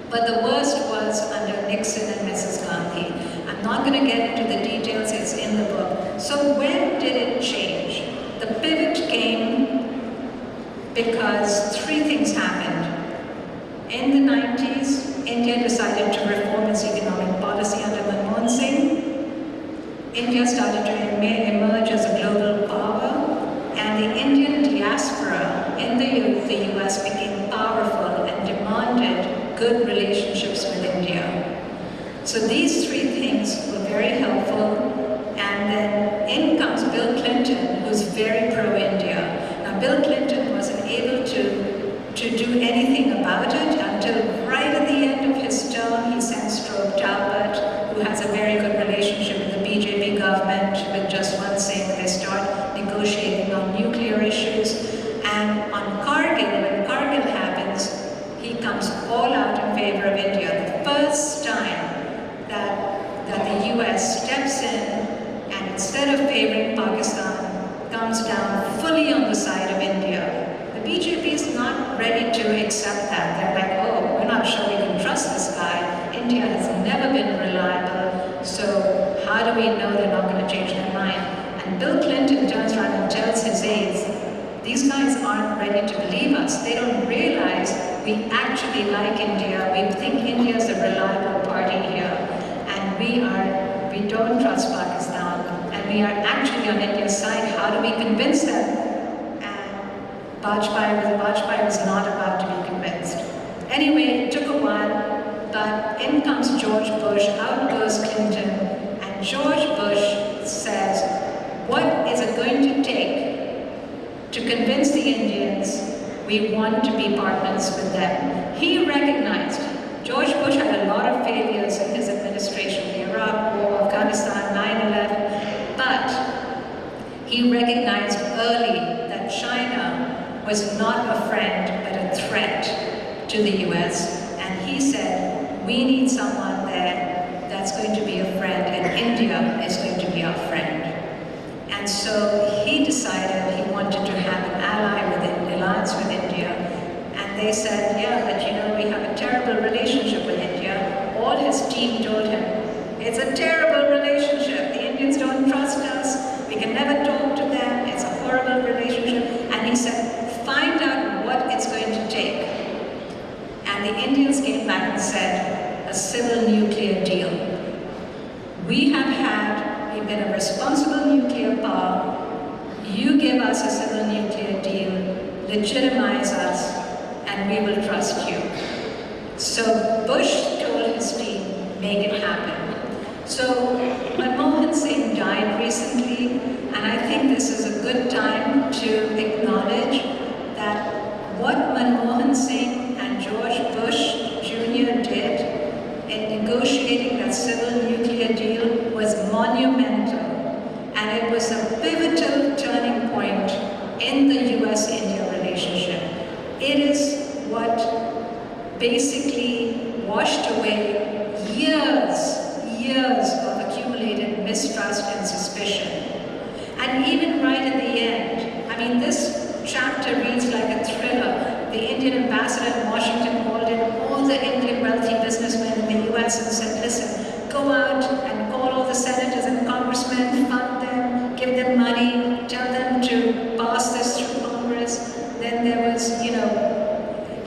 But the worst was under Nixon and Mrs. Gandhi. I'm not going to get into the details, it's in the book. So when did it change? The pivot came because 3 things happened. In the 90s, India decided to reform its economic policy under Manmohan Singh. India started to emerge as a global power, and the Indian diaspora in the US became powerful and demanded good relationships with India. So these 3 things were very helpful, and then in comes Bill Clinton, who's very pro-India. Now Bill Clinton wasn't able to do anything about it until right at the end of his term he sent Strobe Talbot, who has a very good relationship with the BJP government, with just one saying they start negotiating on nuclear issues. And on Kargil, when Kargil happens, he comes all out in favor of India. The first time that the US steps in and instead of favoring Pakistan, comes down fully on the side of India. The BJP is not ready to accept that. They're like, oh, we're not sure we can trust this guy. India has never been reliable, so how do we know they're not going to change their mind? And Bill Clinton turns around and tells his aides, these guys aren't ready to believe us. They don't realize we actually like India. We think India is a reliable party here. And we don't trust Pakistan. And we are actually on India's side. How do we convince them? Bajpai was not about to be convinced. Anyway, it took a while, but in comes George Bush, out goes Clinton, and George Bush says, what is it going to take to convince the Indians we want to be partners with them? He recognized, George Bush had a lot of failures in his administration, the Iraq War, Afghanistan, 9/11, but he recognized early that China was not a friend, but a threat to the US. And he said, we need someone there that's going to be a friend, and India is going to be our friend. And so he decided he wanted to have an alliance with India. And they said, yeah, but you know, we have a terrible relationship with India. All his team told him, it's a terrible relationship. The Indians don't trust us. We can never talk to them. It's a horrible relationship. And he said, find out what it's going to take. And the Indians came back and said, a civil nuclear deal. We've been a responsible nuclear power. You give us a civil nuclear deal, legitimize us, and we will trust you. So Bush told his team, make it happen. So Manmohan Singh died recently, and I think this is a good time to acknowledge that what Manmohan Singh and George Bush Jr. did in negotiating that civil nuclear deal was monumental, and it was a pivotal turning point in the US-India relationship. It is what basically washed away years of accumulated mistrust and suspicion. And even right at the end, I mean, this chapter reads like a thriller. The Indian ambassador in Washington called in all the Indian wealthy businessmen in the US and said, listen, go out and call all the senators and congressmen, fund them, give them money, tell them to pass this through Congress. Then there was,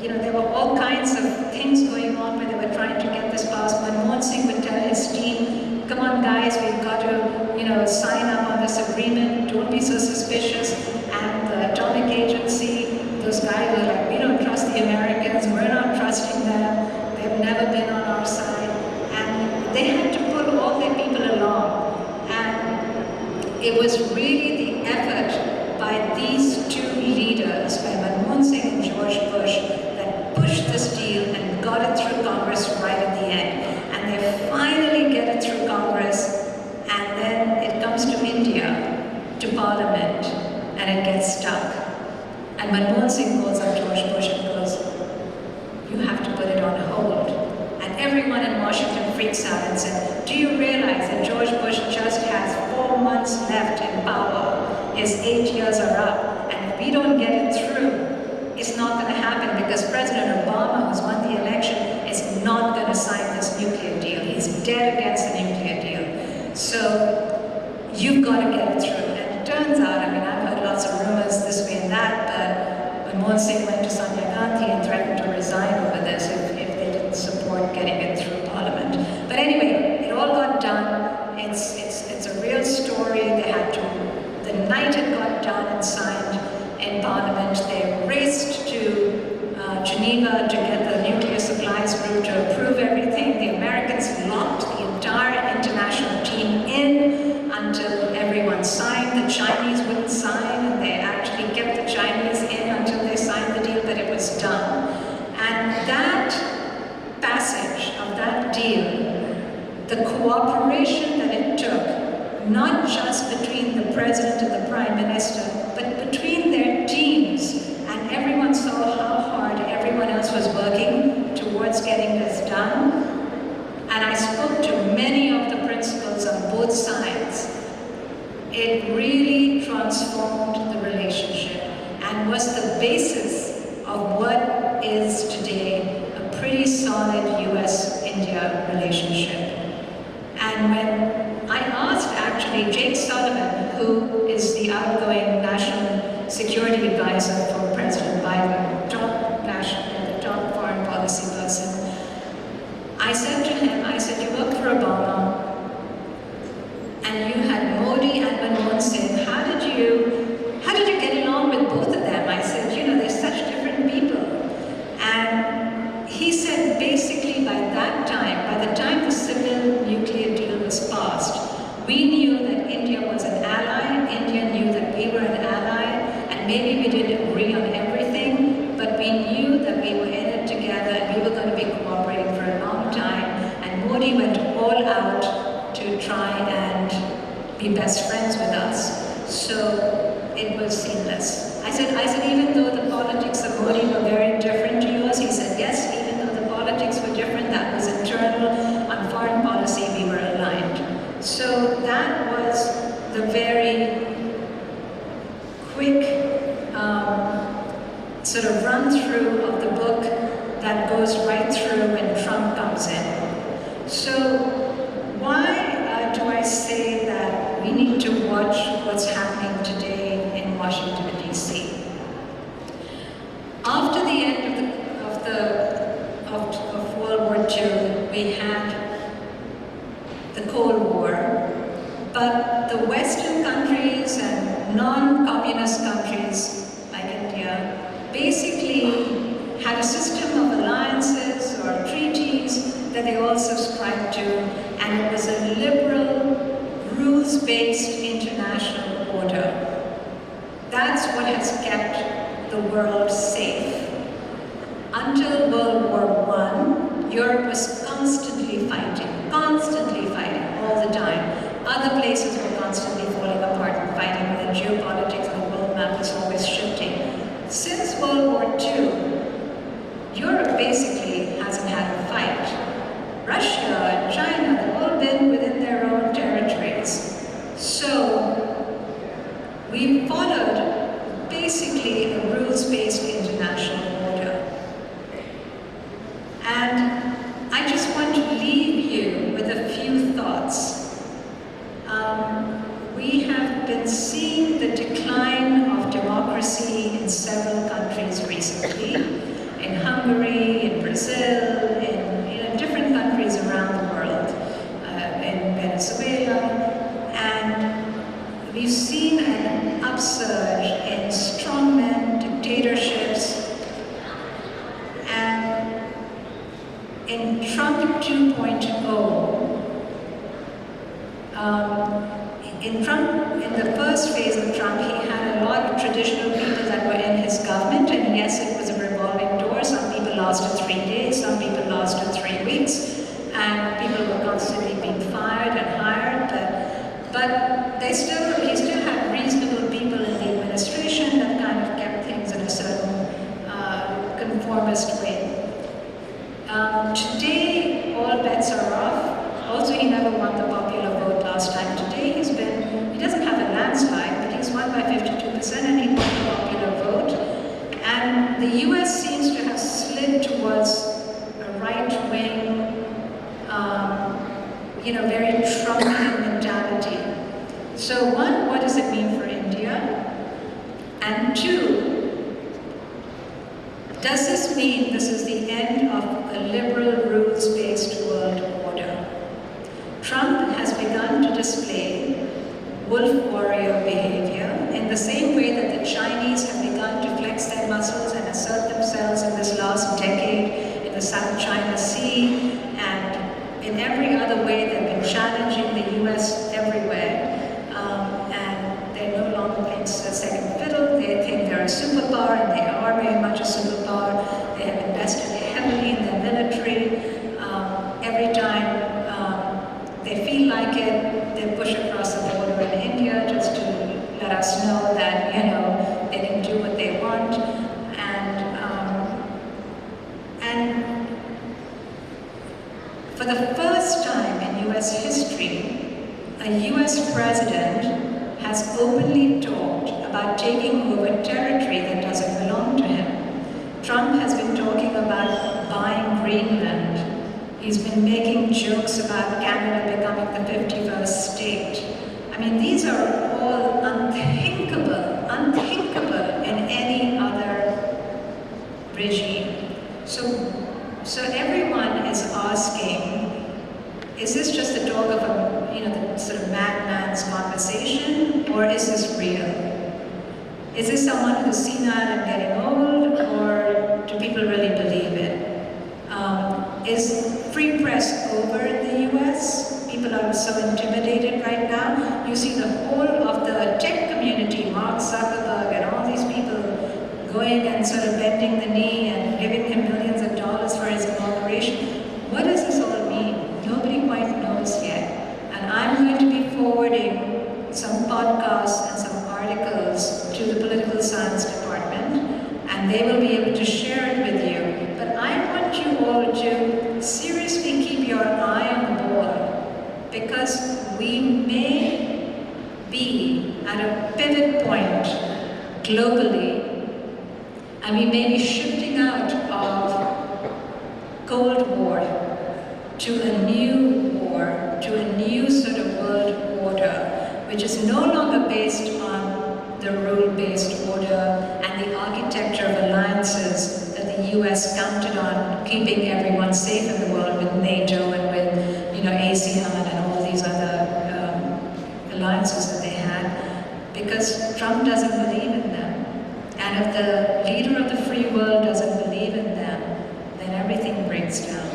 there were all kinds of things going on where they were trying to get this passed. Manmohan Singh would tell his team, come on guys, we've got to, sign up on this agreement, don't be so suspicious. And the atomic agency, those guys were like, we don't trust the Americans, we're not trusting them, they've never been on our side. And they had to pull all their people along. And it was really the effort by these two leaders, by Manmohan Singh and George Bush, that pushed this deal and got it through Congress right at the end. And they finally get it through Congress, and then it comes to India, to Parliament, and it gets stuck. And Manmohan Singh calls up George Bush and goes, you have to put it on hold. And everyone in Washington freaks out and said, do you realize that George Bush just has 4 months left in power? His 8 years are up, and if we don't get it through, it's not going to happen because President Obama, who's won the election, is not going to sign this nuclear deal. He's dead against the nuclear deal. So you've got to get it through. And it turns out, I mean, I've heard lots of rumors this way and that, but Manmohan Singh went to Sonia Gandhi and threatened to resign over this if they didn't support getting it through Parliament. But anyway, it all got done. It's a real story. They had to, the night it got done and signed in Parliament, they raced to Geneva to get the nuclear supplies group to approve everything. The Americans locked the entire international team in until everyone signed. The Chinese wouldn't sign, and they actually kept the Chinese in until they signed the deal, but it was done. And that passage of that deal, the cooperation that it took, not just between the President and the Prime Minister, but between their teams, and everyone saw how hard everyone else was working towards getting this done. And I spoke to many of the principals on both sides. It really transformed the relationship and was the basis of what is today a pretty solid US-India relationship. And when I asked actually Jake Sullivan, who is the outgoing national security advisor for President Biden, the top foreign policy person, I said to him, I said, you worked for Obama, and you had Modi and Manmohan Singh. How did you get along with both of them? I said, they're such different people. And he said, basically by the time the civil nuclear deal was passed, we knew that India was an ally, India knew that we were an ally, and maybe we didn't agree on everything, but we knew that we were in it together and we were going to be cooperating for a long time. And Modi went all out to try and be best friends with us. So it was seamless. I said, even though the politics of Modi were very different to yours, he said, yes, even though the politics were different, that was internal. On foreign policy, we were aligned. So that was the very quick sort of run through of the book that goes right through when Trump comes in. So why do I say that we need to watch what's happening today in Washington, D.C.? After the end of World War II, we had the Cold War, but the Western countries and non-communist countries like India basically had a system of alliances or treaties that they all subscribed to, and it was a liberal rules-based international order. That's what has kept the world safe. Until World War I, Europe was constantly fighting all the time. Other places were constantly falling apart and fighting, and the geopolitics of the world map was always shifting. Since World War II, Europe basically hasn't had a fight. Russia and China have all been within their own territories. So we followed basically a rules-based international order. And I just want to leave you with a few thoughts. We have been seeing the decline of democracy in several countries recently, in Hungary, in Brazil, in different countries around the world, in Venezuela, and we've seen an upsurge in strongmen, dictatorships, and in Trump 2.0, in the first phase of Trump, he had a lot of traditional people that were in his government, and yes, it was a revolving door. Some people lasted 3 days, some people lasted 3 weeks, and people were constantly being fired and hired, but he still had reasonable people in the administration that kind of kept things in a certain conformist way. Today, all bets are off. Also, he never won the popular vote last time. Today, he doesn't have a landslide, but he's won by 52% and he won the popular vote. And the US seems to have slid towards a right-wing, very Trumpian mentality. So one, what does it mean for India? And two, does this mean this is the end of a liberal, rules-based world order? Trump has begun to display wolf warrior behavior in the same way that the Chinese have begun to flex their muscles and assert themselves in this last decade in the South China Sea, and in every other way they've been challenging the US everywhere, and they're no longer playing second fiddle. They think they're a superpower, and they are very much a superpower. They have invested heavily in their military. Every time they feel like it, they push across the border in India just to let us know that, they can do what they want. And for the first time in US history, a US president has openly talked about taking over territory that doesn't belong to him. Trump has been talking about buying Greenland. He's been making jokes about Canada becoming the 51st state. I mean, these are all unthinkable in any other regime. So everyone is asking, is this just the talk of the sort of madman's conversation, or is this real? Is this someone who's senile and getting old, or do people really believe it? Is free press over in the US? People are so intimidated right now. You see the whole of the tech community, Mark Zuckerberg and all these people going and sort of bending the knee and giving him millions of dollars for his inauguration. What does this all mean? Nobody quite knows yet. And I'm going to be forwarding some podcasts and some articles to the political science department, and they will be able to share it with you. But I want you all to seriously keep your eye on the ball, because we may be at a pivot point globally, and we may be shifting out of Cold War to a new war, to a new sort of world order, which is no longer based on the rule-based order and the architecture of alliances that the US counted on keeping everyone safe in the world with NATO and with, ASEAN and all these other alliances that they had, because Trump doesn't believe in them. And if the leader of the free world doesn't believe in them, then everything breaks down.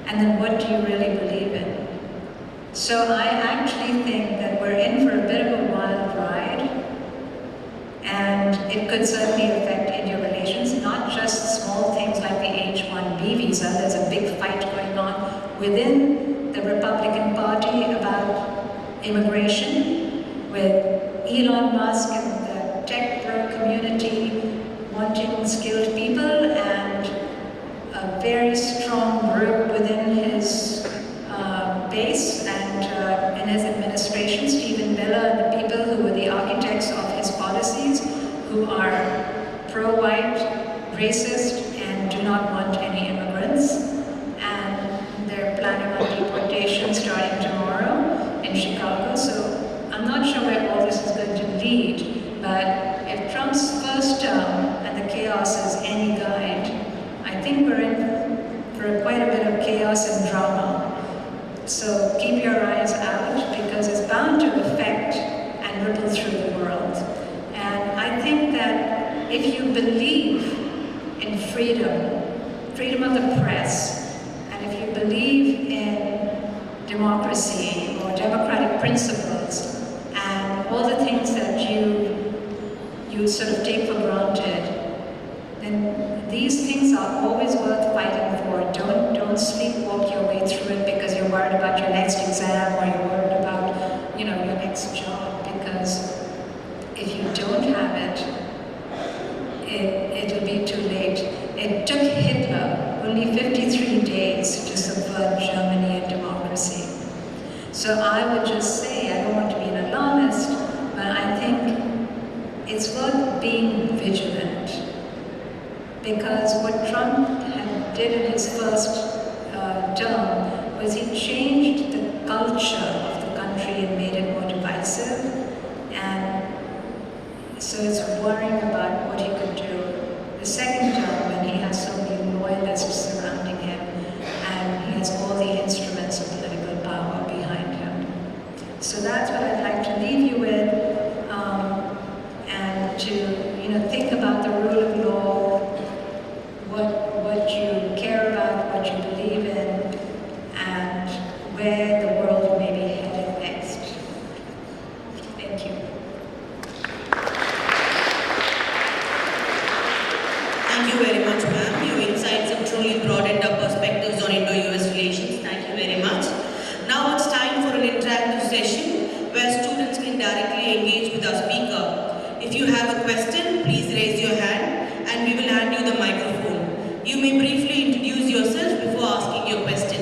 And then what do you really believe in? So I actually think that we're could certainly affect India relations, not just small things like the H-1B visa. There's a big fight going on within the Republican Party about immigration, with Elon Musk and the tech community wanting skilled people, and a very strong group within his base and in his administration, Stephen Miller and the people who were the architects of his policies, who are pro-white, racist, and do not want any immigrants. And they're planning on deportation starting tomorrow in Chicago. So I'm not sure where all this is going to lead, but if Trump's first term and the chaos is any guide, I think we're in for quite a bit of chaos and drama. So keep your eyes out, because it's bound to affect and ripple through the world. And I think that if you believe in freedom of the press, and if you believe in democracy or democratic principles and all the things that you sort of take for granted, then these things are always worth fighting for. Don't sleepwalk your way through it because you're worried about your next exam or you're worried about, your next job. Because if you don't have it'll be too late. It took Hitler only 53 days to subvert Germany and democracy. So I would just say, I don't want to be an alarmist, but I think it's worth being vigilant. Because what Trump did in his first term was he changed the culture of the country and made it more divisive. And so it's worrying about what he could do the second term when he has so many loyalists surrounding him and he has all the instruments of political power behind him. So that's what I'd like to leave you with, and to think about the rule of law, what you care about, what you believe in, and where the world may be headed next. Thank you. Thank you very much, ma'am. Your insights have truly broadened our perspectives on Indo-US relations. Thank you very much. Now it's time for an interactive session where students can directly engage with our speaker. If you have a question, please raise your hand and we will hand you the microphone. You may briefly introduce yourself before asking your question.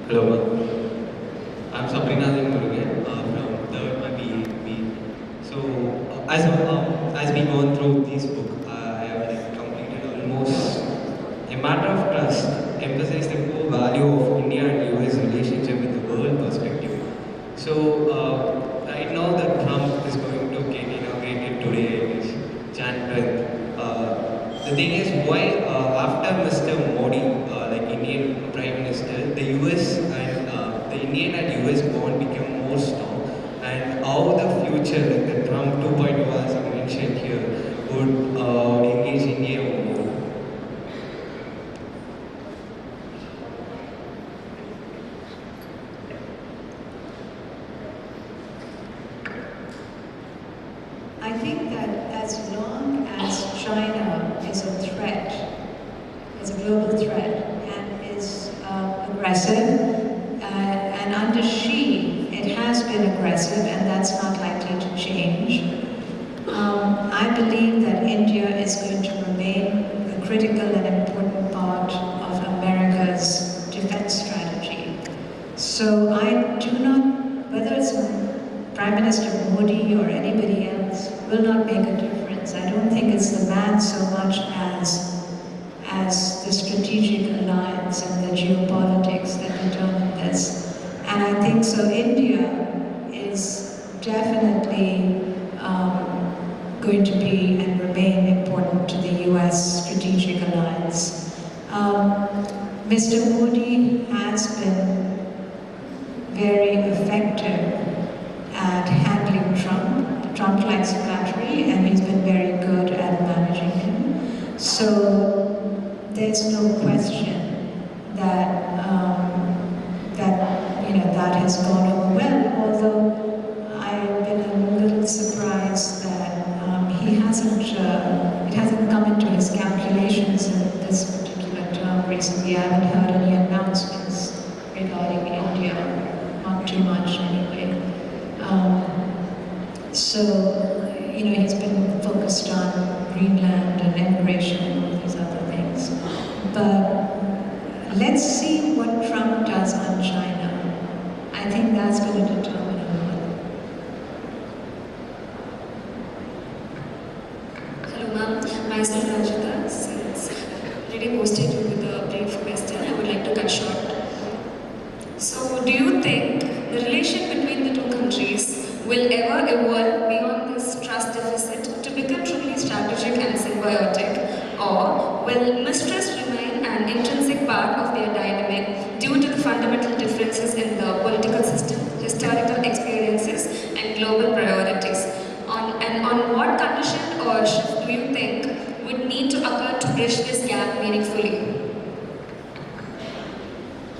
Hello, I'm Sabrina from the B. So, as we gone through this book, I have completed almost a matter of trust, emphasize the core value of India and US relationship in the world perspective. So, right now the Trump is going to get inaugurated today, it is Jan 10th. The thing is, why after Mr. Modi, like Indian Prime Minister, the US and the Indian and US bond became more strong, and how the future, like the Trump 2.0 as I mentioned here, would engage India more. I think that as long as China is a threat, is a global threat, and is aggressive, and under Xi, it has been aggressive, and that's not likely to change. I believe that India is going to remain a critical and important part of America's defense strategy. So I do not, whether it's Prime Minister Modi or anybody else, will not make a difference. I don't think it's the man so much as the strategic alliance and the geopolitics that determine this. And I think so India is definitely going to be and remain important to the US strategic alliance. Mr. Modi has been very effective at handling Trump. Trump likes flattery and he's been very good at managing him. So there's no question that he hasn't, it hasn't come into his calculations in this particular term recently. I haven't heard any announcements regarding India, not too much anyway. He's been focused on Greenland and immigration and all these other things. But let's see what Trump does on China. I think that's going to determine a lot. Hello ma'am, myself Rajita. Since already posted you with a brief question, I would like to cut short. So, do you think the relation between the two countries will ever evolve beyond this trust deficit to become truly strategic and symbiotic, or will mistrust remain an intrinsic part of their dynamic due to the fundamental differences in the political system, historical experiences, and global priorities? On what condition or shift do you think would need to occur to bridge this gap meaningfully?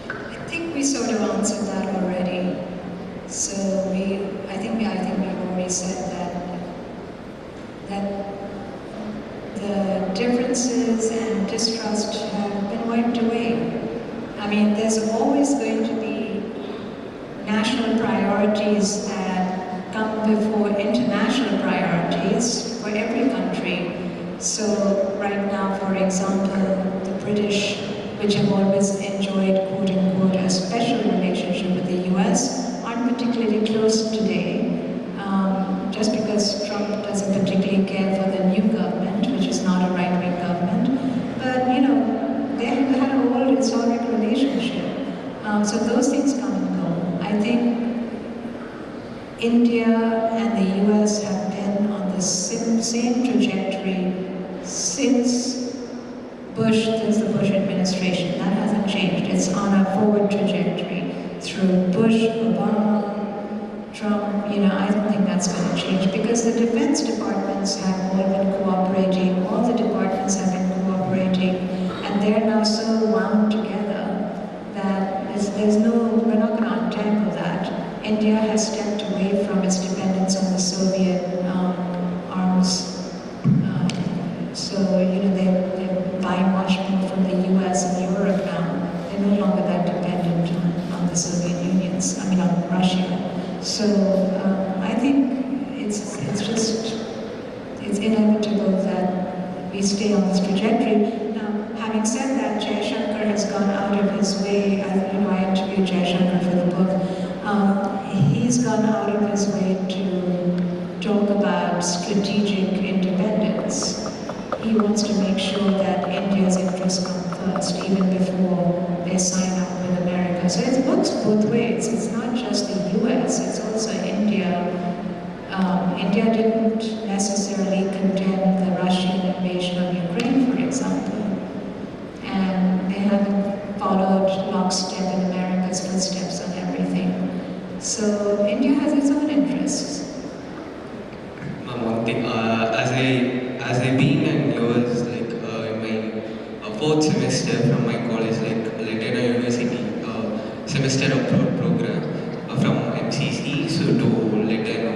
I think we sort of answered that already. So I think we've already said that the differences and distrust have been wiped away. I mean, there's always going to be national priorities that come before international priorities for every country. So right now, for example, the British, which have always enjoyed quote-unquote a special relationship with the US, aren't particularly close today, just because Trump doesn't particularly care for the new government, which is not a right-wing government. But, they have had a whole historic relationship. So those things come and go. I think India and the US have been on the same trajectory since the Bush administration. That hasn't changed. It's on a forward trajectory through Bush, Obama, Trump. I don't think that's going to change because the defense departments have all been cooperating. All the departments have been cooperating, and they're now so wound together that we're not going to untangle that. India has stepped away from its dependence on the Soviet arms. They're buying much more from the US and Europe now. They're no longer that dependent on the Soviet Unions, on Russia. So I think it's inevitable that we stay on this trajectory. Now, having said that, Jaishankar has gone out of his way. I interviewed Jaishankar for the book. He's gone out of his way to talk about strategic independence. He wants to make sure that India's interests come first, even before they sign up with America. So it works both ways. It's not just the US, it's also India. India didn't necessarily condemn the Russian invasion of Ukraine, for example. And they haven't followed lockstep in America's footsteps on everything. So India has its own interests. One thing, as I being in US, in my fourth semester from my college, Latena University, semester abroad program from MCC to Latena.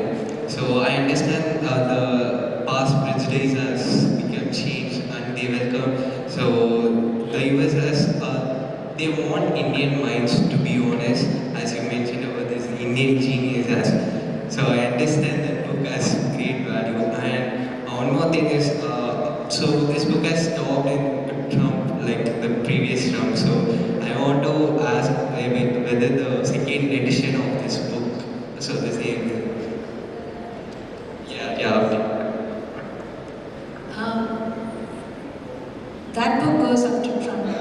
So I understand the past prejudice has become changed and they welcome. So the US has, they want Indian minds, to be honest, as you mentioned about this Indian genius as. So I understand that book has great value. And one more thing is, so this book has stopped in Trump, like the previous Trump. So I want to ask whether the second edition of this book, so the same. Okay. That book goes up to Trump 1.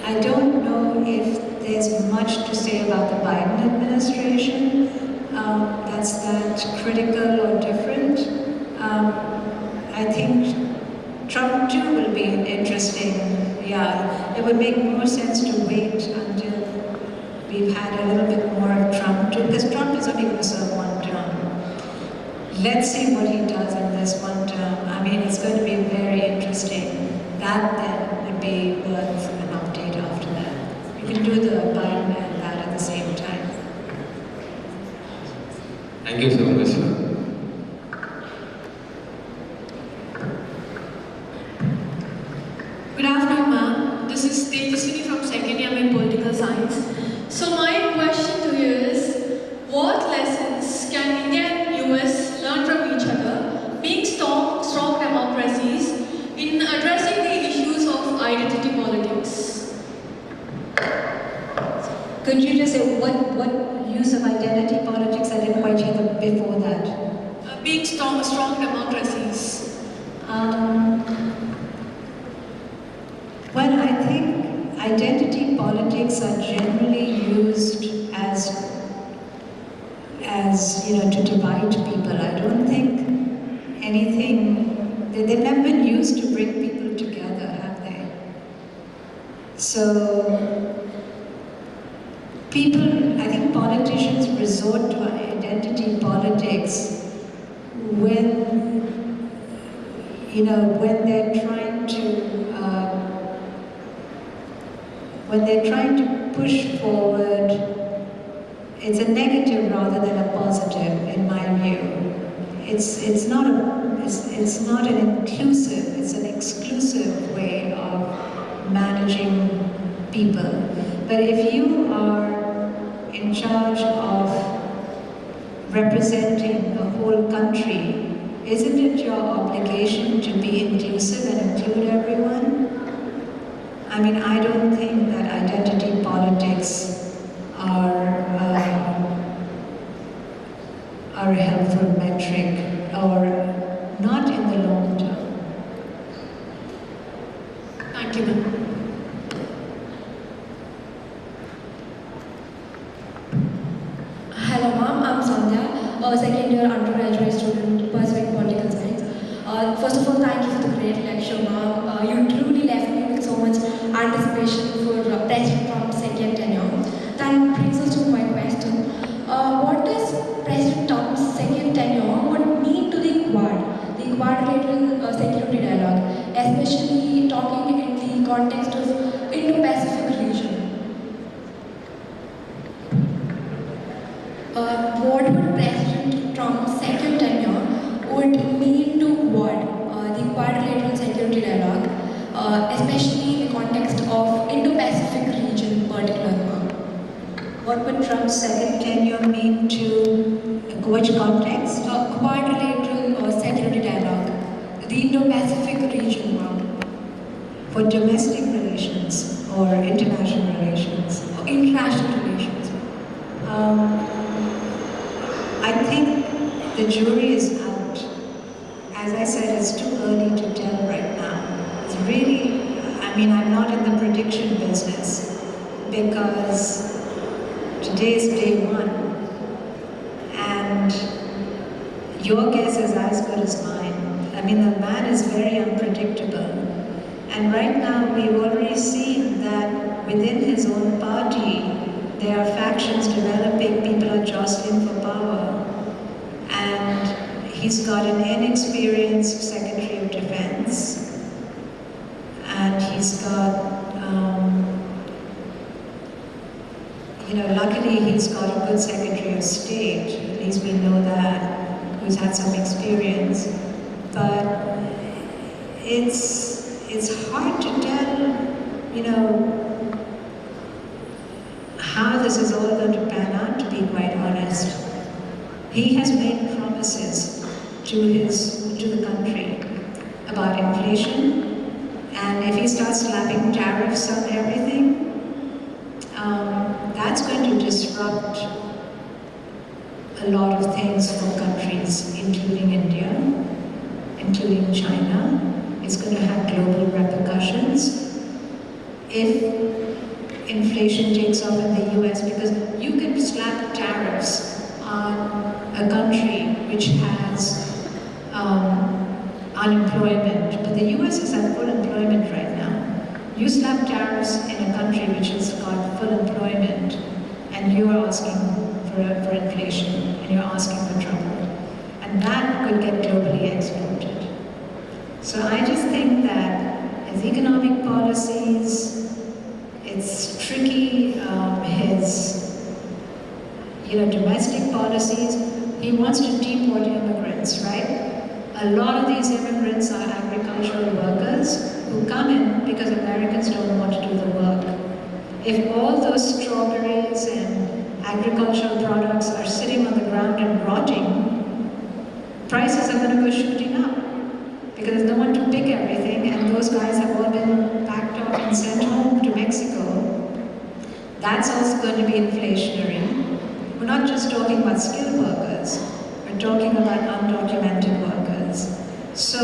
I don't know if there's much to say about the Biden administration that's that critical or different. I think Trump too will be interesting. It would make more sense to wait until we've had a little bit more of Trump too, because Trump is only going to serve one term. Let's see what he does in this one term. It's going to be very interesting. That then would be worth an update after that. You can do the Biden and that at the same time. Thank you so much, sir. Could you just say what use of identity politics? I didn't quite hear before that. Being strong democracies. Well, I think identity politics are generally used as to divide people. I don't think they've never been used to bring people together, have they? So I think politicians resort to identity politics when they're trying to push forward. It's a negative rather than a positive, in my view. It's not an inclusive, it's an exclusive way of managing people. But if you are in charge of representing a whole country, isn't it your obligation to be inclusive and include everyone? I mean, I don't think that identity politics are a helpful metric, or not in the long term. Thank you, ma'am. Hello ma'am, I'm Sandhya, a second year undergraduate student pursuing political science. First of all, thank you for the great lecture, ma'am. You truly left me with so much anticipation for President Trump's second tenure. That brings us to my question. What does President Trump's second tenure would mean to the quadrilateral security dialogue, especially talking in the context of Indo-Pacific region? What would President Trump's second tenure would mean to what? The quadrilateral security dialogue, especially in the context of Indo-Pacific region in particular? What would Trump's second tenure mean to which context? Quadrilateral security dialogue, the Indo-Pacific region, ma'am. For domestic relations or international relations? International relations. I think the jury is out. As I said, it's too early to tell right now. It's really, I'm not in the prediction business, because today is day one, and your guess is as good as mine. The man is very unpredictable. And right now, we've already seen that within his own party, there are factions developing, people are jostling for power. And he's got an inexperienced Secretary of Defense. And he's got, luckily he's got a good Secretary of State, at least we know that, who's had some experience. But it's hard to tell, how this is all going to pan out, to be quite honest. He has made promises to the country about inflation, and if he starts slapping tariffs on everything, that's going to disrupt a lot of things for countries, including India, including China. It's going to have global repercussions if inflation takes off in the US, because you can slap tariffs on a country which has unemployment, but the US is at full employment right now. You slap tariffs in a country which has got full employment, and you are asking for inflation, and you're asking for trouble. And that could get globally exported. So I just think that his economic policies, it's tricky, his domestic policies, he wants to deport immigrants, right? A lot of these immigrants are agricultural workers who come in because Americans don't want to do the work. If all those strawberries and agricultural products are sitting on the ground and rotting, prices are going to go shooting up because there's no one to pick everything, and those guys have all been packed up and sent home to Mexico. That's also going to be inflationary. We're not just talking about skilled workers, we're talking about undocumented workers. So,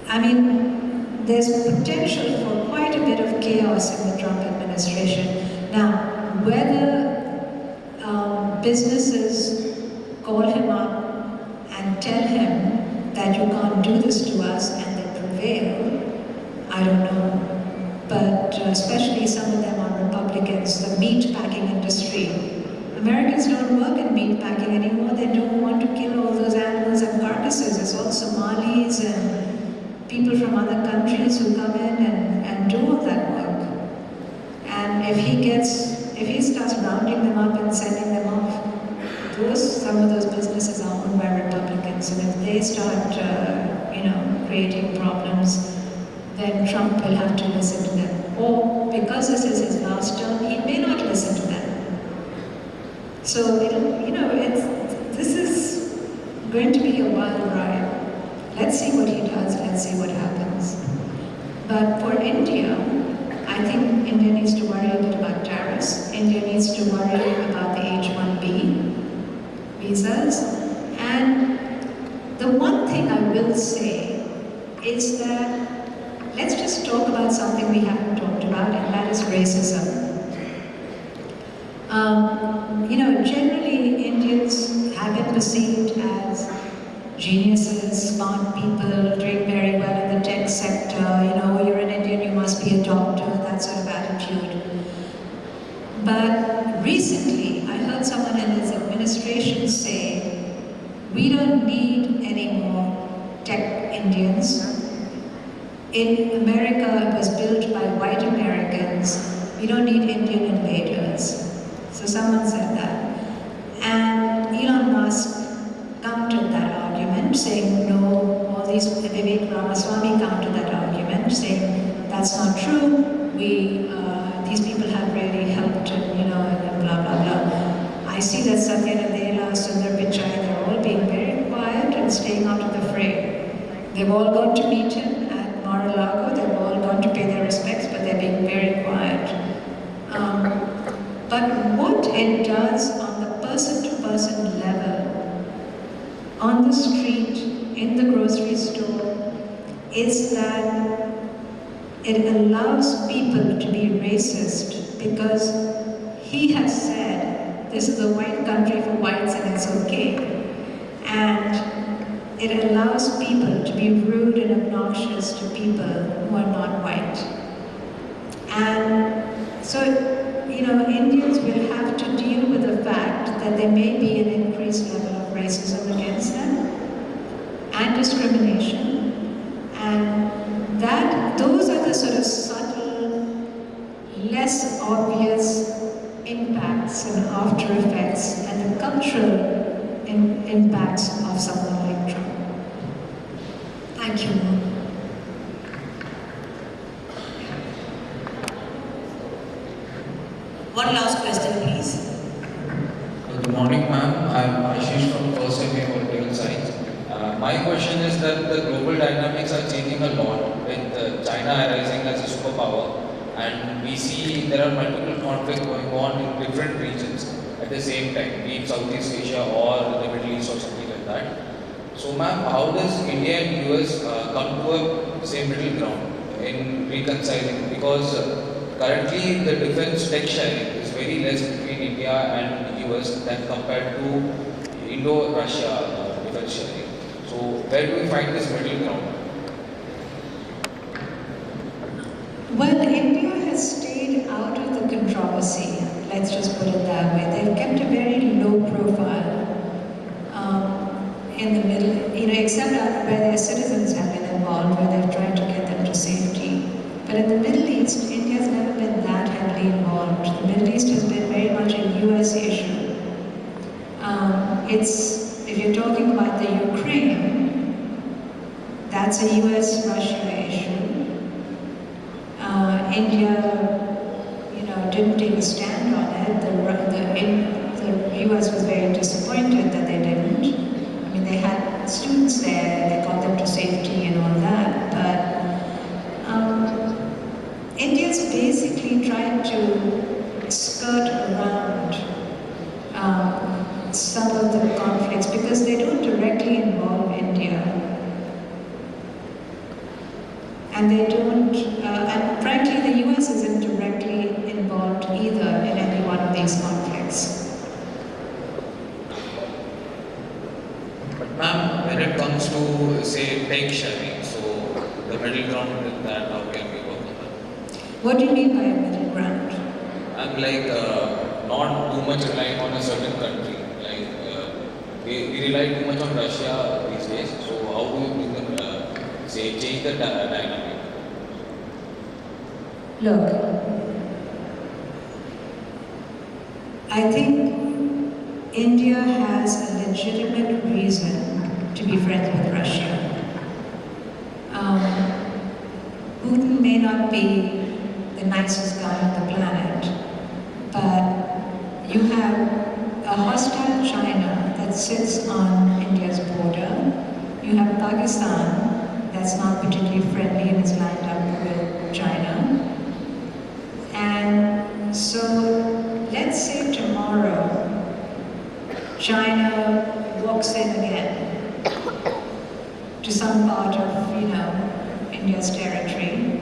I mean, there's potential for quite a bit of chaos in the Trump administration. Now, whether businesses call him up and tell him that you can't do this to us and they prevail, I don't know. But especially some of them are Republicans, the meat packing industry. Americans don't work in meat packing anymore. They don't want to kill all those animals and carcasses. It's all Somalis and people from other countries who come in and do all that work. And if he starts rounding them up and sending them off, some of those businesses are owned by Republicans. And if they start, creating problems, then Trump will have to listen to them. Or because this is his last term, he may not listen to them. So, this is going to be a wild ride. Let's see what he does, let's see what happens. But for India, I think India needs to worry a bit about tariffs. India needs to worry about the H-1B visas. And the one thing I will say is that let's just talk about something we haven't talked about, and that is racism. Generally Indians have been perceived as geniuses, smart people, doing very well in the tech sector. You're an Indian, you must be a doctor, that sort of attitude. But recently, I heard someone in his administration say, we don't need any more tech Indians. In America, it was built by white Americans. We don't need Indian invaders. So someone said that. And Elon Musk countered that argument, saying no, all these, Vivek Ramaswamy countered that argument, saying that's not true. These people have really helped, and blah, blah, blah. I see that Satya Nadella, Sundar Pichai, they're all being very quiet and staying out of the fray. They've all gone to meet him at Mar-a-Lago, they've all gone to pay their respects, but they're being very quiet. But what it does on the person-to-person level, on the street, in the grocery store, is that it allows people to be racist because he has said, this is a white country for whites and it's okay. And it allows people to be rude and obnoxious to people who are not white. And so, Indians will have to deal with the fact that there may be an increased level of racism against them and discrimination. And those are the sort of subtle, less obvious impacts and after effects and the cultural impacts of someone like Trump. Thank you. One last question, please. Good morning, ma'am. I'm Ashish from First MA Political Science. My question is that the global dynamics are changing a lot with China arising as a superpower, and we see there are multiple conflicts going on in different regions at the same time, be it Southeast Asia or the Middle East or something like that. So, ma'am, how does India and US come to a same middle ground in reconciling? Because currently the defense tech sharing is very less between India and US than compared to Indo-Russia defense sharing. So where do we find this middle ground? Well, India has stayed out of the controversy, let's just put it that way. They've kept a very low profile in the middle, except where their citizens have been involved, where they've tried to get them to safety. But in the Middle East, India's never been that heavily involved. The Middle East has been very much a US issue. If you're talking about the Ukraine, that's a US-Russia issue. India, didn't take a stand on it. The US was very disappointed that they didn't. I mean, they had students there, they got them to safety and all that, but India's basically don't, and frankly, the US isn't directly involved either in any one of these conflicts. But ma'am, when it comes to, say, tech sharing, so the middle ground with that, how can we work on that? What do you mean by a middle ground? I'm like, not too much relying on a certain country. Like, we rely too much on Russia these days, so how do you bring them, say, change the dynamic? Look, I think India has a legitimate reason to be friends with Russia. Putin may not be the nicest guy on the planet, but you have a hostile China that sits on India's border. You have Pakistan that's not particularly friendly and is lined up with China. And so let's say tomorrow China walks in again to some part of, India's territory.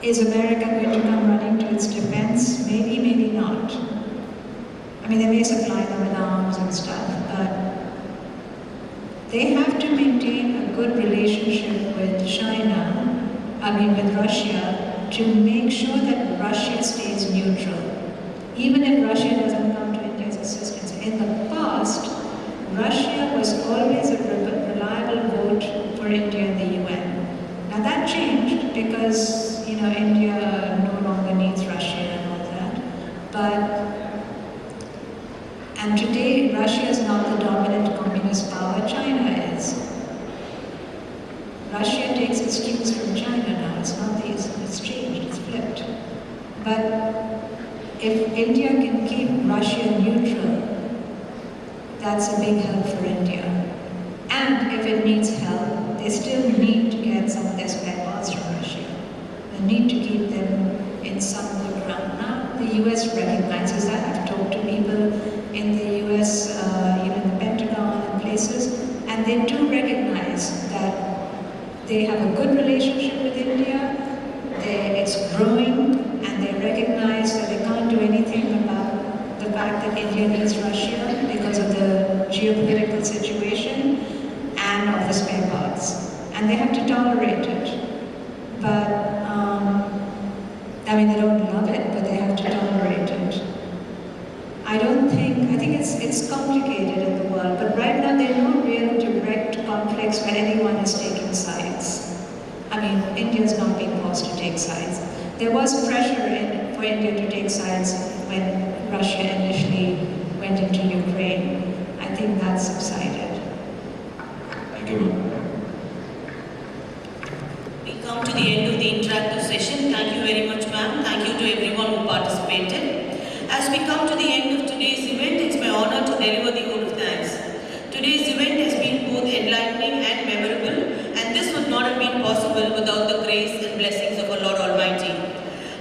Is America going to come running to its defense? Maybe, maybe not. I mean, they may supply them with arms and stuff, but they have to maintain a good relationship with with Russia, to make sure that Russia stays neutral. Even if Russia doesn't come to India's assistance. In the past, Russia was always a reliable vote for India in the UN. Now that changed because, India no longer needs Russia and all that. And today, Russia is not the dominant communist power, China is. Russia takes its cues from China now, it's changed, it's flipped. But if India can keep Russia neutral, that's a big help for India. And if it needs help, they still need to get some of their spare parts from Russia. They need to keep them in some good ground. Now, the US recognizes that. I've talked to people in the US, in the Pentagon and places, and they do recognize that they have a good relationship with India, it's growing, and they recognize that they can't do anything about the fact that India needs Russia because of the geopolitical situation and of the spare parts. And they have to tolerate it. But, they don't love it, but they have to tolerate it. I think it's complicated in the world, but right now there are no real direct conflicts where anyone is taking sides. India's not being forced to take sides. There was pressure for India to take sides when Russia initially went into Ukraine. I think that subsided. Thank you, ma'am. We come to the end of the interactive session. Thank you very much, ma'am. Thank you to everyone who participated. As we come to the end of today's event, it's my honor to deliver the vote of thanks. Today's event has been both enlightening and memorable, and this would not have been possible without the grace and blessings of our Lord Almighty.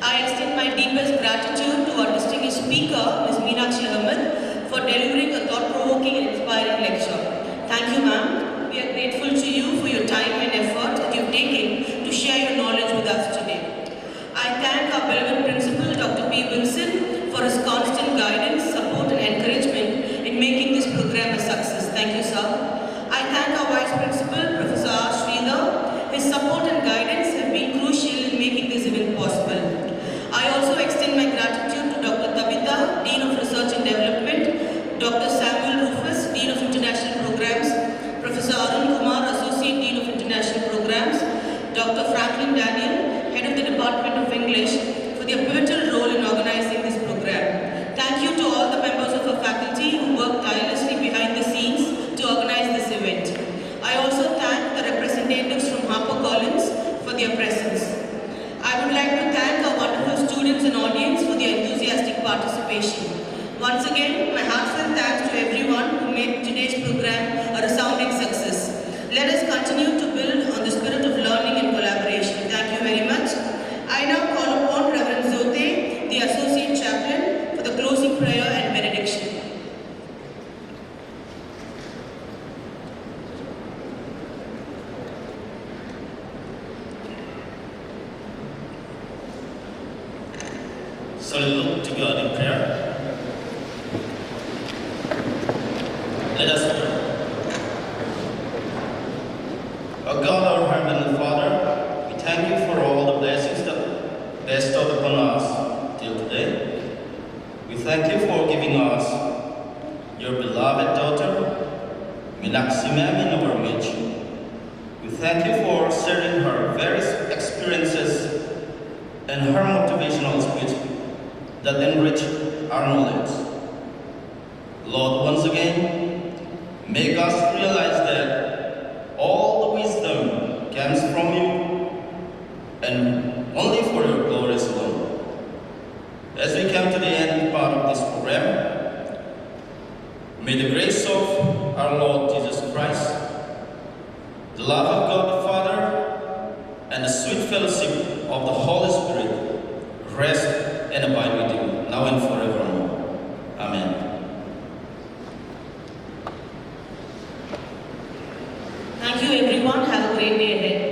I extend my deepest gratitude to our distinguished speaker, Ms. Meenakshi Ahamed, for delivering a thought-provoking and inspiring lecture. Thank you, ma'am. We are grateful to you for your time and effort that you've taken to share your knowledge with us today. I thank our beloved principal, Dr. P. Wilson, for his constant guidance, support and encouragement in making this program a success. Thank you, sir. I thank our Vice Principal, Professor R. Sridhar. His support and guidance have been crucial in making this event possible. I also extend my gratitude to Dr. Tabitha, Dean of Research and Development, Dr. Samuel Rufus, Dean of International Programs, Professor Arun Kumar, Associate Dean of International Programs, Dr. Franklin Daniel, Head of the Department of English, for their pivotal role in organizing this program. Thank you to all the members of our faculty who worked tirelessly behind the scenes to organize this event. I also thank the representatives from HarperCollins for their presence. I would like to thank our wonderful students and audience for their enthusiastic participation. Once again, my heartfelt thanks to everyone who made today's program a resounding success. Let us continue to build on the spirit of learning and collaboration. Thank you very much. I now call upon Reverend Zote, the Associate Chaplain, for the closing prayer and benediction. Let us pray. O God, our Heavenly Father, we thank you for all the blessings that bestowed upon us till today. We thank you for giving us your beloved daughter, Meenakshi ma'am, in our midst. We thank you for sharing her various experiences and her motivational speech that enrich our knowledge. Lord, once again, make us realize that all the wisdom comes from you and only for your glory alone. As we come to the end part of this program, may the grace of our Lord Jesus Christ, the love of God the Father, and the sweet fellowship of the Holy Spirit rest and abide with you, now and forevermore. Amen. Thank you everyone. Have a great day ahead.